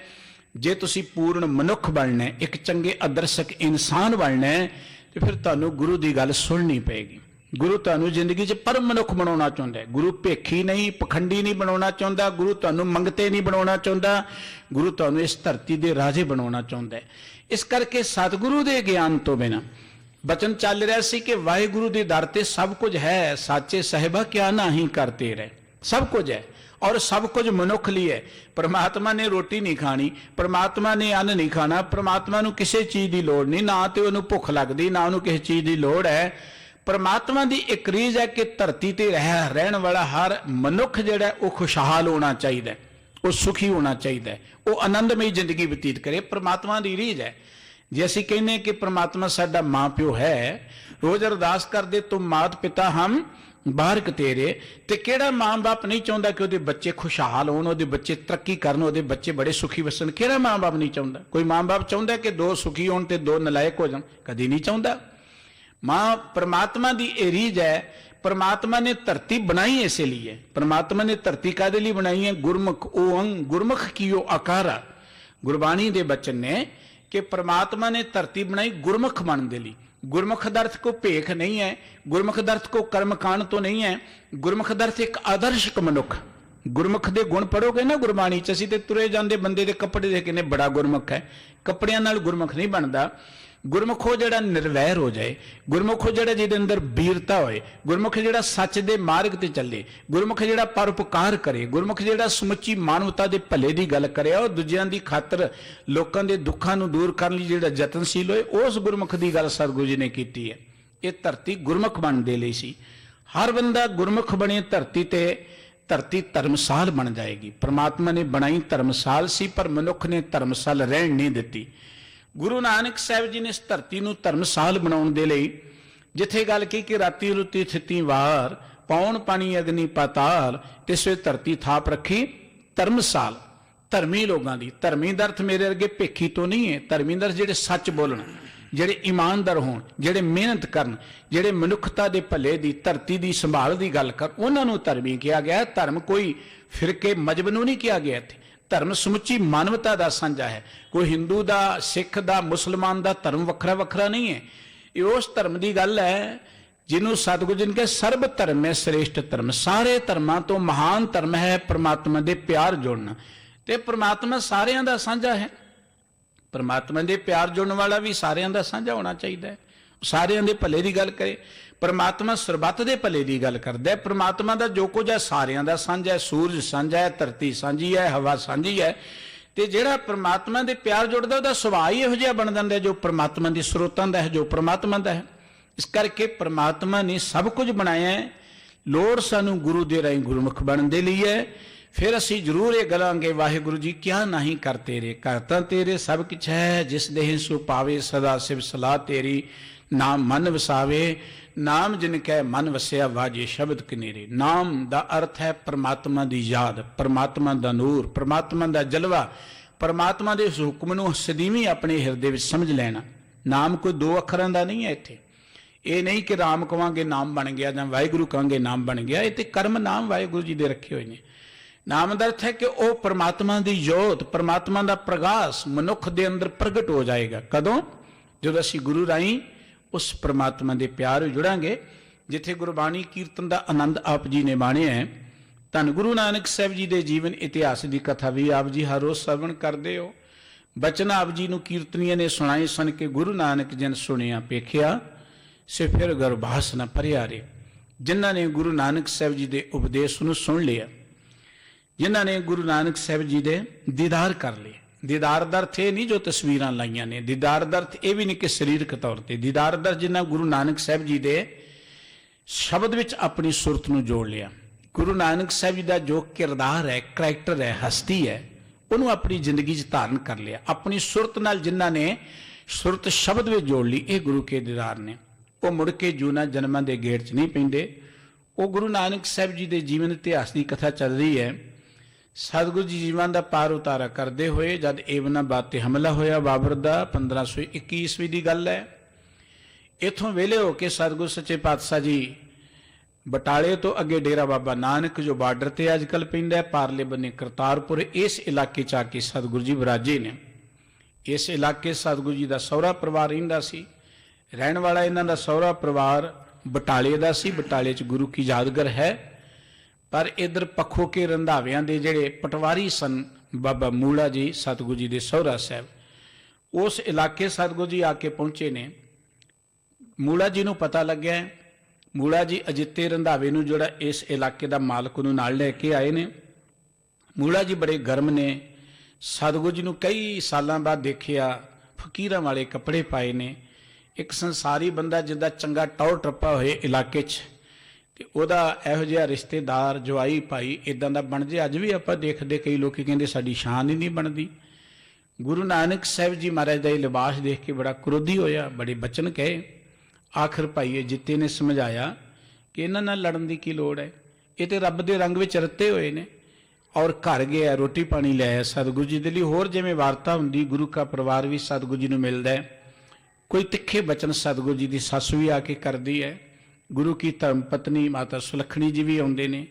ਜੇ ਤੁਸੀਂ ਪੂਰਨ ਮਨੁੱਖ ਬਣਨਾ, ਇੱਕ ਚੰਗੇ ਆਦਰਸ਼ਕ ਇਨਸਾਨ ਬਣਨਾ ਤੇ ਫਿਰ ਤੁਹਾਨੂੰ ਗੁਰੂ ਦੀ ਗੱਲ ਸੁਣਨੀ ਪਏਗੀ। ਗੁਰੂ ਤੁਹਾਨੂੰ ਜ਼ਿੰਦਗੀ 'ਚ ਪਰਮ ਮਨੁੱਖ ਬਣਾਉਣਾ ਚਾਹੁੰਦਾ ਹੈ। ਗੁਰੂ ਭੇਖੀ ਨਹੀਂ, ਪਖੰਡੀ ਨਹੀਂ ਬਣਾਉਣਾ ਚਾਹੁੰਦਾ। ਗੁਰੂ ਤੁਹਾਨੂੰ ਮੰਗਤੇ ਨਹੀਂ ਬਣਾਉਣਾ ਚਾਹੁੰਦਾ। ਗੁਰੂ ਤੁਹਾਨੂੰ ਇਸ ਧਰਤੀ ਦੇ ਰਾਜੇ ਬਣਾਉਣਾ ਚਾਹੁੰਦਾ ਹੈ। ਇਸ ਕਰਕੇ ਸਤਿਗੁਰੂ ਦੇ ਗਿਆਨ ਤੋਂ ਬਿਨਾਂ ਬਚਨ ਚੱਲ ਰਿਹਾ ਸੀ ਕਿ ਵਾਹਿਗੁਰੂ ਦੇ ਦਰ ਤੇ ਸਭ ਕੁਝ ਹੈ, ਸਾਚੇ ਸਾਹਿਬਾ ਕਿਆ ਨਾਹੀਂ ਕਰਤੇ ਰਹਿ, ਸਭ ਕੁਝ ਹੈ ਔਰ ਸਭ ਕੁਝ ਮਨੁੱਖ ਲਈ ਹੈ। ਪਰਮਾਤਮਾ ਨੇ ਰੋਟੀ ਨਹੀਂ ਖਾਣੀ, ਪਰਮਾਤਮਾ ਨੇ ਅੰਨ ਨਹੀਂ ਖਾਣਾ, ਪਰਮਾਤਮਾ ਨੂੰ ਕਿਸੇ ਚੀਜ਼ ਦੀ ਲੋੜ ਨਹੀਂ, ਨਾ ਤੇ ਉਹਨੂੰ ਭੁੱਖ ਲੱਗਦੀ, ਨਾ ਉਹਨੂੰ ਕਿਸੇ ਚੀਜ਼ ਦੀ ਲੋੜ ਹੈ। ਪਰਮਾਤਮਾ ਦੀ ਇੱਕ ਰੀਝ ਹੈ ਕਿ ਧਰਤੀ ਤੇ ਰਹਿਣ ਵਾਲਾ ਹਰ ਮਨੁੱਖ ਜਿਹੜਾ ਉਹ ਖੁਸ਼ਹਾਲ ਹੋਣਾ ਚਾਹੀਦਾ, ਉਹ ਸੁਖੀ ਹੋਣਾ ਚਾਹੀਦਾ, ਉਹ ਆਨੰਦਮਈ ਜ਼ਿੰਦਗੀ ਬਤੀਤ ਕਰੇ। ਪਰਮਾਤਮਾ ਦੀ ਰੀਝ ਹੈ। ਜੇ ਅਸੀਂ ਕਹਿੰਦੇ ਕਿ ਪਰਮਾਤਮਾ ਸਾਡਾ ਮਾਂ ਪਿਓ ਹੈ, ਰੋਜ਼ ਅਰਦਾਸ ਕਰਦੇ ਤੁਮ ਮਾਤ ਪਿਤਾ ਹਮ ਬਾਰਕ ਤੇਰੇ, ਤੇ ਕਿਹੜਾ ਮਾਂ ਬਾਪ ਨਹੀਂ ਚਾਹੁੰਦਾ ਕਿ ਉਹਦੇ ਬੱਚੇ ਖੁਸ਼ਹਾਲ ਹੋਣ, ਉਹਦੇ ਬੱਚੇ ਤਰੱਕੀ ਕਰਨ, ਉਹਦੇ ਬੱਚੇ ਬੜੇ ਸੁਖੀ ਵਸਣ। ਕਿਹੜਾ ਮਾਂ ਬਾਪ ਨਹੀਂ ਚਾਹੁੰਦਾ? ਕੋਈ ਮਾਂ ਬਾਪ ਚਾਹੁੰਦਾ ਕਿ 2 ਸੁਖੀ ਹੋਣ ਤੇ 2 ਨਲਾਇਕ ਹੋ ਜਾਣ? ਕਦੀ ਨਹੀਂ ਚਾਹੁੰਦਾ। ਮਾਂ ਪਰਮਾਤਮਾ ਦੀ ਇਹ ਰੀਝ ਹੈ। परमात्मा ने धरती बनाई इसे लिए, परमात्मा ने धरती कादे लिए बनाई है? गुरमुख ओ अंग, गुरमुख की ओ आकारा। गुरबाणी दे बचन ने कि परमात्मा ने धरती बनाई गुरमुख बन दे लिए। गुरमुख दर्थ को भेख नहीं है, गुरमुख दर्थ को कर्मकांड तो नहीं है, गुरमुख दर्थ एक आदर्शक मनुख। गुरमुख दे गुण पढ़ोगे ना गुरबाणी च, असीं ते तुरे जांदे बंदे दे कपड़े देख के बड़ा गुरमुख है, कपड़ियां नाल गुरमुख नहीं बनता। गुरमुख हो जिहड़ा निर्वैर हो जाए, गुरमुख हो जिहड़ा जिहदे अंदर वीरता होए, गुरमुख जिहड़ा सच दे मार्ग ते चले, गुरमुख जिहड़ा परोपकार करे, गुरमुख जिहड़ा समुची मानवता दे भले दी गल करे और दूजियां दी खातर लोकां दे दुखां नूं दूर करन लई जिहड़ा यतनशील होए, उस गुरमुख दी गल सतगुरु जी ने कीती है। ये धरती गुरमुख बन दे लई सी। हर बंदा गुरमुख बने धरती ते धरती धर्मसाल बन जाएगी। परमात्मा ने बनाई धर्मसाल सी, पर मनुख ने धर्मसाल रहन नहीं दिती। गुरु नानक साहब जी ने इस धरती नूं धर्मसाल बनाउण दे लई जिथे गल की कि राती रुती थिती वार, पौण पानी अग्नि पाताल, तिस वे धरती थाप रखी धर्मसाल। धर्मी लोगों की, धर्मी दा अर्थ मेरे अगे भेखी तो नहीं है, धर्मी दा अर्थ जिहड़े सच बोलन, जिहड़े ईमानदार होण, जिहड़े मेहनत करन, जिहड़े मनुखता दे भले दी धरती दी संभाल दी गल कर, उन्हां नूं धर्मी कहा गया। धर्म कोई फिरके मजहब नूं नहीं कहा गया। इत्थे धर्म समुची मानवता का साझा है। कोई हिंदू का, सिख का, मुसलमान का धर्म वखरा वखरा नहीं है। ये उस धर्म की गल है जिन्होंने सतगुरु जी ने कहा सर्व धर्म है श्रेष्ठ धर्म। सारे धर्मां तो महान धर्म है परमात्मा दे प्यार जुड़ना। ते परमात्मा सारियां दा साझा है। परमात्मा दे प्यार जुड़न वाला भी सारियां दा साझा होना चाहिए। सारियां दे भले दी गल करे। परमात्मा सरबत दे भले दी गल करदा है। परमात्मा दा जो कुछ है सारियां दा साझा है। सूरज साझा है, धरती साझी है, हवा साझी है। ते जिहड़ा परमात्मा दे प्यार जुड़दा उहदा सुभाव ही इहो जिहा बन जांदा जो परमात्मा दी स्रोतां दा है, जो परमात्मा दा है। इस करके परमात्मा ने सब कुछ बनाया है। लोड़ सानू गुरु दे राहीं गुरमुख बनन दे लई है। फिर असीं जरूर ये गलांगे वाहिगुरू जी क्या नहीं कर तेरे, कर तां तेरे सब किछ है। जिस देह सो पावे सदा शिव सलाह तेरी, नाम मन वसावे नाम जिनकै मन वसिया वाजे शब्द कनेरे। नाम दा अर्थ है परमात्मा दी याद, परमात्मा दा नूर, परमात्मा दा जलवा, परमात्मा के उस हुक्म नूं सਦੀवी अपने हिरदे विच समझ लेना। नाम कोई दो अखरां दा नहीं है इत्थे। ये नहीं कि राम कहांगे नाम बन गया जां वाहिगुरू कहांगे नाम बन गया। ये तो कर्म नाम वाहिगुरू जी दे रखे हुए ने। नाम का अर्थ है कि वह परमात्मा की जोत, परमात्मा का प्रकाश मनुख के अंदर प्रगट हो जाएगा। कदों? जो असीं गुरु राही उस परमात्मा के प्यार जुड़ांगे। जिथे गुरबाणी कीर्तन का आनंद आप जी ने माणिया है। धन गुरु नानक साहब जी के जीवन इतिहास की कथा भी आप जी हर रोज श्रवण करते हो। बचन आप जी नूं कीर्तनिया ने सुनाए सन कि गुरु नानक जन सुनिया पेखिया से फिर गर्भास न भरिया रे। जिन्हां ने गुरु नानक साहब जी के उपदेश नूं सुन लिया, जिन्हां ने गुरु नानक साहब जी के दीदार कर लिया। दीदार का अर्थ ये नहीं जो तस्वीरां लाइया ने, दीदार का अर्थ ये भी नहीं कि सरीरक तौर पर। दीदार का जिन्हां गुरु नानक साहब जी के शब्द विच अपनी सुरत नूं जोड़ लिया। गुरु नानक साहब जी का जो किरदार है, करैक्टर है, हस्ती है, उन्होंने अपनी जिंदगी च धारण कर लिया। अपनी सुरत नाल जिन्हां ने सुरत शब्द में जोड़ ली, ये गुरु के दीदार ने। वो मुड़ के जूना जन्मां दे गेड़ च नहीं पैंदे। वो गुरु नानक साहब जी के जीवन इतिहास की कथा चल रही है। सतगुरु जी जीवन का पार उतारा करते हुए जब एबनाबाद ते हमला होया बाबर का 1521 ईस्वी की गल है। इथों वेले होकर सतगुरु सच्चे पातशाह जी बटाले तो अगे डेरा बाबा नानक जो बार्डर ते अजकल पैंदा है, पारले बन्ने करतारपुर, इस इलाके च आके सतगुरु जी विराजे ने। इस इलाके सतगुरु जी का सौरा परिवार रहिंदा सी। रहन वाला इन्हां दा सौरा परिवार बटाले दा सी। बटाले च गुरु की यादगार है। पर इधर पखो के रंधावियां दे जिहड़े पटवारी सन बाबा मूला जी सतगुरु जी दे सौरा साहब, उस इलाके सतगुरु जी आके पहुंचे ने। मूला जी नूं पता लग्या, मूला जी अजिते रंधावे नूं जिहड़ा इस इलाके का मालक नूं नाल लैके आए ने। मूला जी बड़े गर्म ने। सतगुरु जी नूं कई सालां बाद देखिया, फकीरां वाले कपड़े पाए ने। एक संसारी बंदा जिदा चंगा टौर टप्पा होए इलाके च, ते ओदा इहो जिहा रिश्तेदार जवाई भाई इदां दा बन जे। अज भी आपां देखदे कई लोग कहंदे साडी शान ही नहीं बनदी। गुरु नानक साहब जी महाराज दा लिबास देख के बड़ा क्रोधी होया, बड़े बचन कहे। आखिर भाई जिते ने समझाया कि इन्हां नाल लड़न की लोड़ है, ये तो रब के रंग विच रते हुए ने। और घर गया, रोटी पानी ले आया सतगुरु जी के लिए। होर जिवें वार्ता हुंदी, गुरु का परिवार भी सतगुरु जी नूं मिलदा है। कोई तिखे बचन सतगुरु जी की सस भी आके करती है। गुरु की धर्म पत्नी माता सुलखणी जी भी आउंदे ने।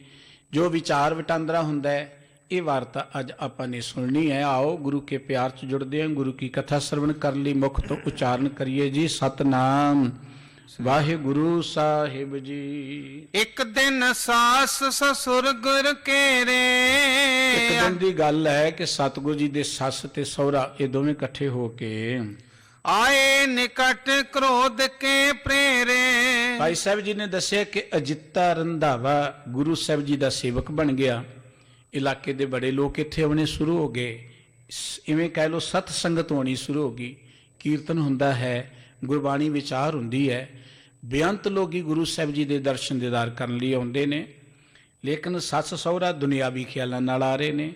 जो विचार वटांदरा हुंदा है, ये वार्ता अज आपां ने सुननी है। आओ गुरु के प्यार च जुड़दे हैं। गुरु की कथा श्रवण कर ली मुख तो उच्चारण करिए जी सतनाम वाहिगुरु साहिब जी। एक दिन सास ससुर गुर केरे। एक दिन की गल है कि सतगुरु जी दे सस ते सौरा ये दोवें इकट्ठे हो के आए निकट क्रोध के प्रेरे। भाई साहब जी ने दसिया कि अजिता रंधावा गुरु साहब जी का सेवक बन गया। इलाके के बड़े लोग इत्थे आने शुरू हो गए। इवें कह लो सत संगत होनी शुरू हो गई। कीर्तन हुंदा है, गुरबाणी विचार हुंदी है। बेअंत लोग गुरु साहब जी के दर्शन दीदार करने लिए आउंदे ने। लेकिन सस सहुरा दुनियावी ख्यालों नाल आ रहे ने।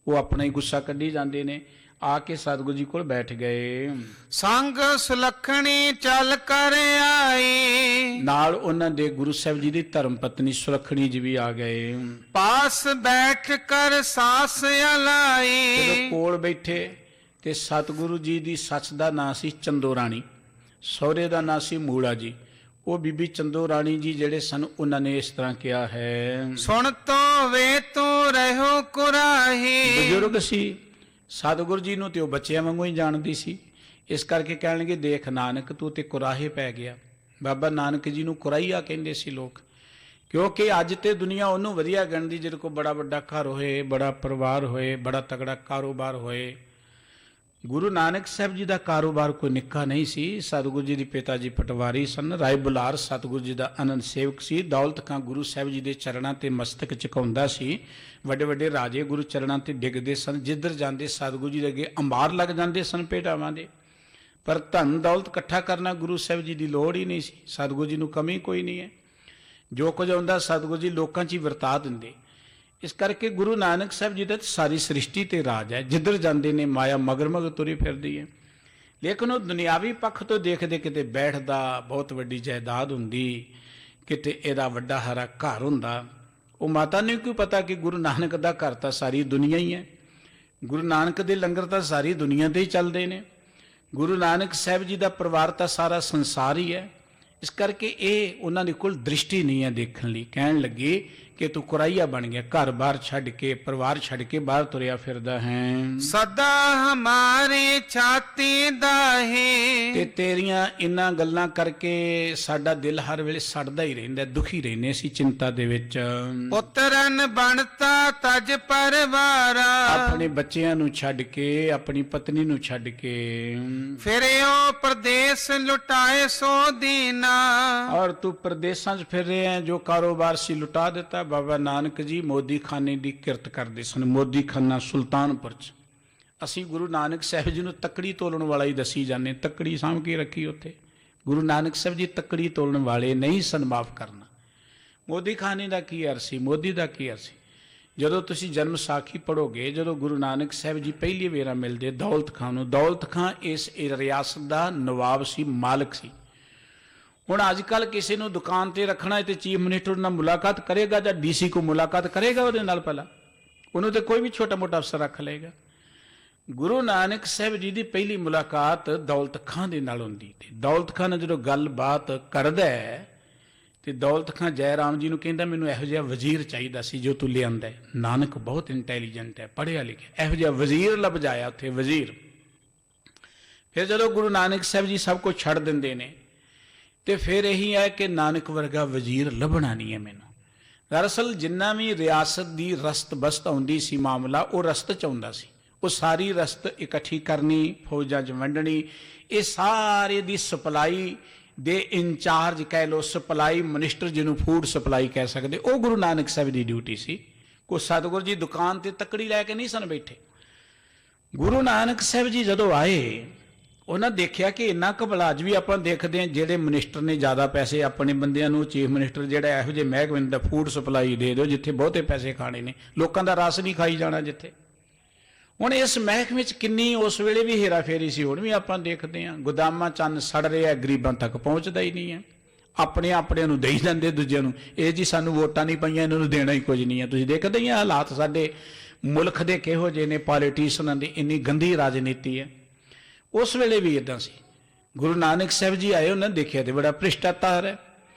वो अपना ही गुस्सा कढ़ी जाते ने। आके सतगुरु जी को बैठ गए। संग सुलखणी चल कर आई। नाल उन्हां दे गुरु साहब जी की धर्म पत्नी सुलखणी जी भी आ गए। पास बैठ कर सास अलाई। जदों कोल बैठे ते सतगुरु जी की सस का नाम सी चंदो राणी, सहुरे का नाम सी मूला जी। वो बीबी चंदो राणी जी जेड़े सन उन्होंने इस तरह किया है। सुन तो वे तो रहो कुराही। बजुर्ग सी, सतगुरु जी नूं ते ओह बच्चियां वांगू ही जानदी सी। इस करके कहण लगे देख नानक तू ते कुराहे पै गया। बाबा नानक जी नूं कुराईया कहंदे सी लोग, क्योंकि अज ते दुनिया उन्होंने वधिया गिणदी जिहदे कोल बड़ा वड्डा घर होए, बड़ा परिवार होए, बड़ा तगड़ा कारोबार होए। गुरु नानक साहब जी का कारोबार कोई निक्का नहीं सी। सतगुरु जी के पिता जी पटवारी सन। राय बुलार सतगुरु जी का आनंद सेवक सी। दौलत खां गुरु साहब जी के चरणों ते मस्तक झुकाउंदा सी। वड्डे वड्डे राजे गुरु चरणों ते डिगदे सन। जिधर जाते सतगुरु जी अगे अंबार लग जाते सन भेटावां दे। पर धन दौलत इकट्ठा करना गुरु साहब जी की लोड़ ही नहीं सी। सतगुरु जी नूं कमी कोई नहीं है। जो कुछ आउंदा सतगुरु जी लोकां 'च ही वरता दिंदे। इस करके गुरु नानक साहब जी का सारी सृष्टि ते राज है। जिधर जाते ने माया मगर मगर तुरी फिरदी है। लेकिन वो दुनियावी पक्ष तो देखते किते बैठदा, बहुत वड्डी जायदाद हुंदी, किते इहदा वड्डा हरा घर हुंदा। वो माता ने क्यों पता कि गुरु नानक का घर तो सारी दुनिया ही है। ਗੁਰੂ ਨਾਨਕ ਦੇ ਲੰਗਰ ਤਾਂ ਸਾਰੀ ਦੁਨੀਆ ਤੇ ਹੀ ਚੱਲਦੇ ਨੇ। ਗੁਰੂ ਨਾਨਕ ਸਾਹਿਬ ਜੀ ਦਾ ਪਰਿਵਾਰ ਤਾਂ ਸਾਰਾ ਸੰਸਾਰ ਹੀ ਹੈ। ਇਸ ਕਰਕੇ ਇਹ ਉਹਨਾਂ ਦੇ ਕੋਲ ਦ੍ਰਿਸ਼ਟੀ ਨਹੀਂ ਹੈ ਦੇਖਣ ਲਈ। ਕਹਿਣ ਲੱਗੇ ਕਿ ਤੂੰ ਕੁਰਾਈਆ ਬਣ ਗਿਆ, ਘਰ-ਬਾਰ ਛੱਡ ਕੇ, ਪਰਿਵਾਰ ਛੱਡ ਕੇ ਬਾਹਰ ਤੁਰਿਆ ਫਿਰਦਾ ਹੈ। ਸਦਾ ਹਮਾਰੇ ਛਾਤੀ ਦਾਹੇ, ਤੇ ਤੇਰੀਆਂ ਇਨਾਂ ਗੱਲਾਂ ਕਰਕੇ ਸਾਡਾ ਦਿਲ ਹਰ ਵੇਲੇ ਸੜਦਾ ਹੀ ਰਹਿੰਦਾ, ਦੁਖੀ ਰਹਿੰਦੇ ਅਸੀਂ ਚਿੰਤਾ ਦੇ ਵਿੱਚ। ਪੁੱਤਰਨ ਬਣਤਾ ਤਜ ਪਰਵਾਰਾ, ਆਪਣੇ ਬੱਚਿਆਂ ਨੂੰ ਛੱਡ ਕੇ, ਆਪਣੀ ਪਤਨੀ ਨੂੰ ਛੱਡ ਕੇ ਫਿਰਿਓ ਪ੍ਰਦੇਸ ਲੁਟਾਏ ਸੋ ਦੀਨਾ। ਔਰ ਤੂੰ ਪ੍ਰਦੇਸਾਂ 'ਚ ਫਿਰ ਰਹੇ ਹੈ, ਜੋ ਕਾਰੋਬਾਰ ਸੀ ਲੁਟਾ ਦਿੱਤਾ। ਬਾਬਾ ਨਾਨਕ ਜੀ ਮੋਦੀ ਖਾਨੇ ਦੀ ਕਿਰਤ ਕਰਦੇ ਸਨ। ਮੋਦੀ ਖਾਨਾ ਸੁਲਤਾਨਪੁਰ 'ਚ। ਅਸੀਂ ਗੁਰੂ ਨਾਨਕ ਸਾਹਿਬ ਜੀ ਨੂੰ ਤੱਕੜੀ ਤੋਲਣ ਵਾਲਾ ਹੀ ਦੱਸੀ ਜਾਂਦੇ, ਤੱਕੜੀ ਸਾਂਭ ਕੇ ਰੱਖੀ ਉੱਥੇ। ਗੁਰੂ ਨਾਨਕ ਸਾਹਿਬ ਜੀ ਤੱਕੜੀ ਤੋਲਣ ਵਾਲੇ ਨਹੀਂ ਸਨ ਮਾਫ ਕਰਨਾ। ਮੋਦੀ ਖਾਨੇ ਦਾ ਕੀ ਅਰਥ ਸੀ? ਮੋਦੀ ਦਾ ਕੀ ਅਰਥ ਸੀ? ਜਦੋਂ ਤੁਸੀਂ ਜਨਮ ਸਾਖੀ ਪੜ੍ਹੋਗੇ, ਜਦੋਂ ਗੁਰੂ ਨਾਨਕ ਸਾਹਿਬ ਜੀ ਪਹਿਲੀ ਵੇਰਾ ਮਿਲਦੇ ਦੌਲਤ ਖਾਂ ਨੂੰ, ਦੌਲਤ ਖਾਂ ਇਸ ਰਿਆਸਤ ਦਾ ਨਵਾਬ ਸੀ, ਮਾਲਕ ਸੀ। ਹੁਣ ਅੱਜ ਕੱਲ੍ਹ ਕਿਸੇ ਨੂੰ ਦੁਕਾਨ ਤੇ ਰੱਖਣਾ ਹੈ ਤੇ ਚੀਫ ਮਿਨਿਸਟਰ ਨਾਲ ਮੁਲਾਕਾਤ ਕਰੇਗਾ ਜਾਂ ਡੀਸੀ ਕੋ ਮੁਲਾਕਾਤ ਕਰੇਗਾ ਉਹਦੇ ਨਾਲ? ਪਹਿਲਾਂ ਉਹਨੂੰ ਤੇ ਕੋਈ ਵੀ ਛੋਟਾ ਮੋਟਾ ਅਫਸਰ ਰੱਖ ਲਏਗਾ। ਗੁਰੂ ਨਾਨਕ ਸਾਹਿਬ ਜੀ ਦੀ ਪਹਿਲੀ ਮੁਲਾਕਾਤ ਦੌਲਤ ਖਾਂ ਦੇ ਨਾਲ ਹੁੰਦੀ। ਤੇ ਦੌਲਤ ਖਾਂ ਨਾਲ ਜਦੋਂ ਗੱਲਬਾਤ ਕਰਦਾ ਹੈ ਤੇ ਦੌਲਤ ਖਾਂ ਜੈ ਰਾਮ ਜੀ ਨੂੰ ਕਹਿੰਦਾ ਮੈਨੂੰ ਇਹੋ ਜਿਹਾ ਵਜ਼ੀਰ ਚਾਹੀਦਾ ਸੀ ਜੋ ਤੂੰ ਲਿਆਂਦਾ। ਨਾਨਕ ਬਹੁਤ ਇੰਟੈਲੀਜੈਂਟ ਹੈ, ਪੜ੍ਹਿਆ ਲਿਖਿਆ, ਇਹੋ ਜਿਹਾ ਵਜ਼ੀਰ ਲੱਭ ਜਾਇਆ ਉੱਥੇ, ਵਜ਼ੀਰ। ਫਿਰ ਜਦੋਂ ਗੁਰੂ ਨਾਨਕ ਸਾਹਿਬ ਜੀ ਸਭ ਕੁਝ ਛੱਡ ਦਿੰਦੇ ਨੇ ਤੇ ਫਿਰ ਇਹੀ ਹੈ ਕਿ ਨਾਨਕ ਵਰਗਾ ਵਜ਼ੀਰ ਲੱਭਣਾ ਨਹੀਂ ਹੈ ਮੈਨੂੰ। ਦਰਅਸਲ ਜਿੰਨਾ ਵੀ ਰਿਆਸਤ ਦੀ ਰਸਤ ਬਸਤ ਆਉਂਦੀ ਸੀ ਮਾਮਲਾ, ਉਹ ਰਸਤ 'ਚ ਆਉਂਦਾ ਸੀ। ਉਹ ਸਾਰੀ ਰਸਤ ਇਕੱਠੀ ਕਰਨੀ, ਫੌਜਾਂ 'ਚ ਵੰਡਣੀ, ਇਹ ਸਾਰੇ ਦੀ ਸਪਲਾਈ ਦੇ ਇੰਚਾਰਜ ਕਹਿ ਲਓ, ਸਪਲਾਈ ਮਿਨਿਸਟਰ ਜਿਹਨੂੰ ਫੂਡ ਸਪਲਾਈ ਕਹਿ ਸਕਦੇ, ਉਹ ਗੁਰੂ ਨਾਨਕ ਸਾਹਿਬ ਦੀ ਡਿਊਟੀ ਸੀ। ਕੋਈ ਸਤਿਗੁਰੂ ਜੀ ਦੁਕਾਨ ਤੇ ਤੱਕੜੀ ਲੈ ਕੇ ਨਹੀਂ ਸਨ ਬੈਠੇ। ਗੁਰੂ ਨਾਨਕ ਸਾਹਿਬ ਜੀ ਜਦੋਂ ਆਏ, ਉਹਨਾਂ ਦੇਖਿਆ ਕਿ ਇੰਨਾ ਕੁ ਭਲਾ ਅੱਜ ਵੀ ਆਪਾਂ ਦੇਖਦੇ ਹਾਂ ਜਿਹੜੇ ਮਿਨਿਸਟਰ ਨੇ ਜ਼ਿਆਦਾ ਪੈਸੇ ਆਪਣੇ ਬੰਦਿਆਂ ਨੂੰ, ਚੀਫ ਮਿਨਿਸਟਰ ਜਿਹੜਾ ਇਹੋ ਜਿਹੇ ਮਹਿਕਮੇ ਦਾ ਫੂਡ ਸਪਲਾਈ ਦੇ ਦਿਓ ਜਿੱਥੇ ਬਹੁਤੇ ਪੈਸੇ ਖਾਣੇ ਨੇ, ਲੋਕਾਂ ਦਾ ਰਸ ਨਹੀਂ ਖਾਈ ਜਾਣਾ ਜਿੱਥੇ। ਹੁਣ ਇਸ ਮਹਿਕਮੇ 'ਚ ਕਿੰਨੀ ਉਸ ਵੇਲੇ ਵੀ ਹੇਰਾ ਫੇਰੀ ਸੀ, ਹੁਣ ਵੀ ਆਪਾਂ ਦੇਖਦੇ ਹਾਂ। ਗੋਦਾਮਾਂ ਚੰਨ ਸੜ ਰਿਹਾ, ਗਰੀਬਾਂ ਤੱਕ ਪਹੁੰਚਦਾ ਹੀ ਨਹੀਂ ਹੈ। ਆਪਣੇ ਨੂੰ ਦੇਈ ਜਾਂਦੇ ਦੂਜਿਆਂ ਨੂੰ, ਇਹ ਜੀ ਸਾਨੂੰ ਵੋਟਾਂ ਨਹੀਂ ਪਈਆਂ, ਇਹਨਾਂ ਨੂੰ ਦੇਣਾ ਹੀ ਕੁਝ ਨਹੀਂ ਹੈ। ਤੁਸੀਂ ਦੇਖਦੇ ਹੀ ਹਾਲਾਤ ਸਾਡੇ ਮੁਲਕ ਦੇ ਕਿਹੋ ਜਿਹੇ ਨੇ, ਪੋਲੀਟੀਸ਼ੀਅਨਾਂ ਦੀ ਇੰਨੀ ਗੰਦੀ ਰਾਜਨੀਤੀ ਹੈ। ਉਸ ਵੇਲੇ ਵੀ ਇਦਾਂ ਸੀ। ਗੁਰੂ ਨਾਨਕ ਸਾਹਿਬ ਜੀ ਆਏ, ਉਹਨਾਂ ਦੇਖਿਆ ਤੇ ਬੜਾ ਭ੍ਰਿਸ਼ਟਾਚਾਰ ਹੈ।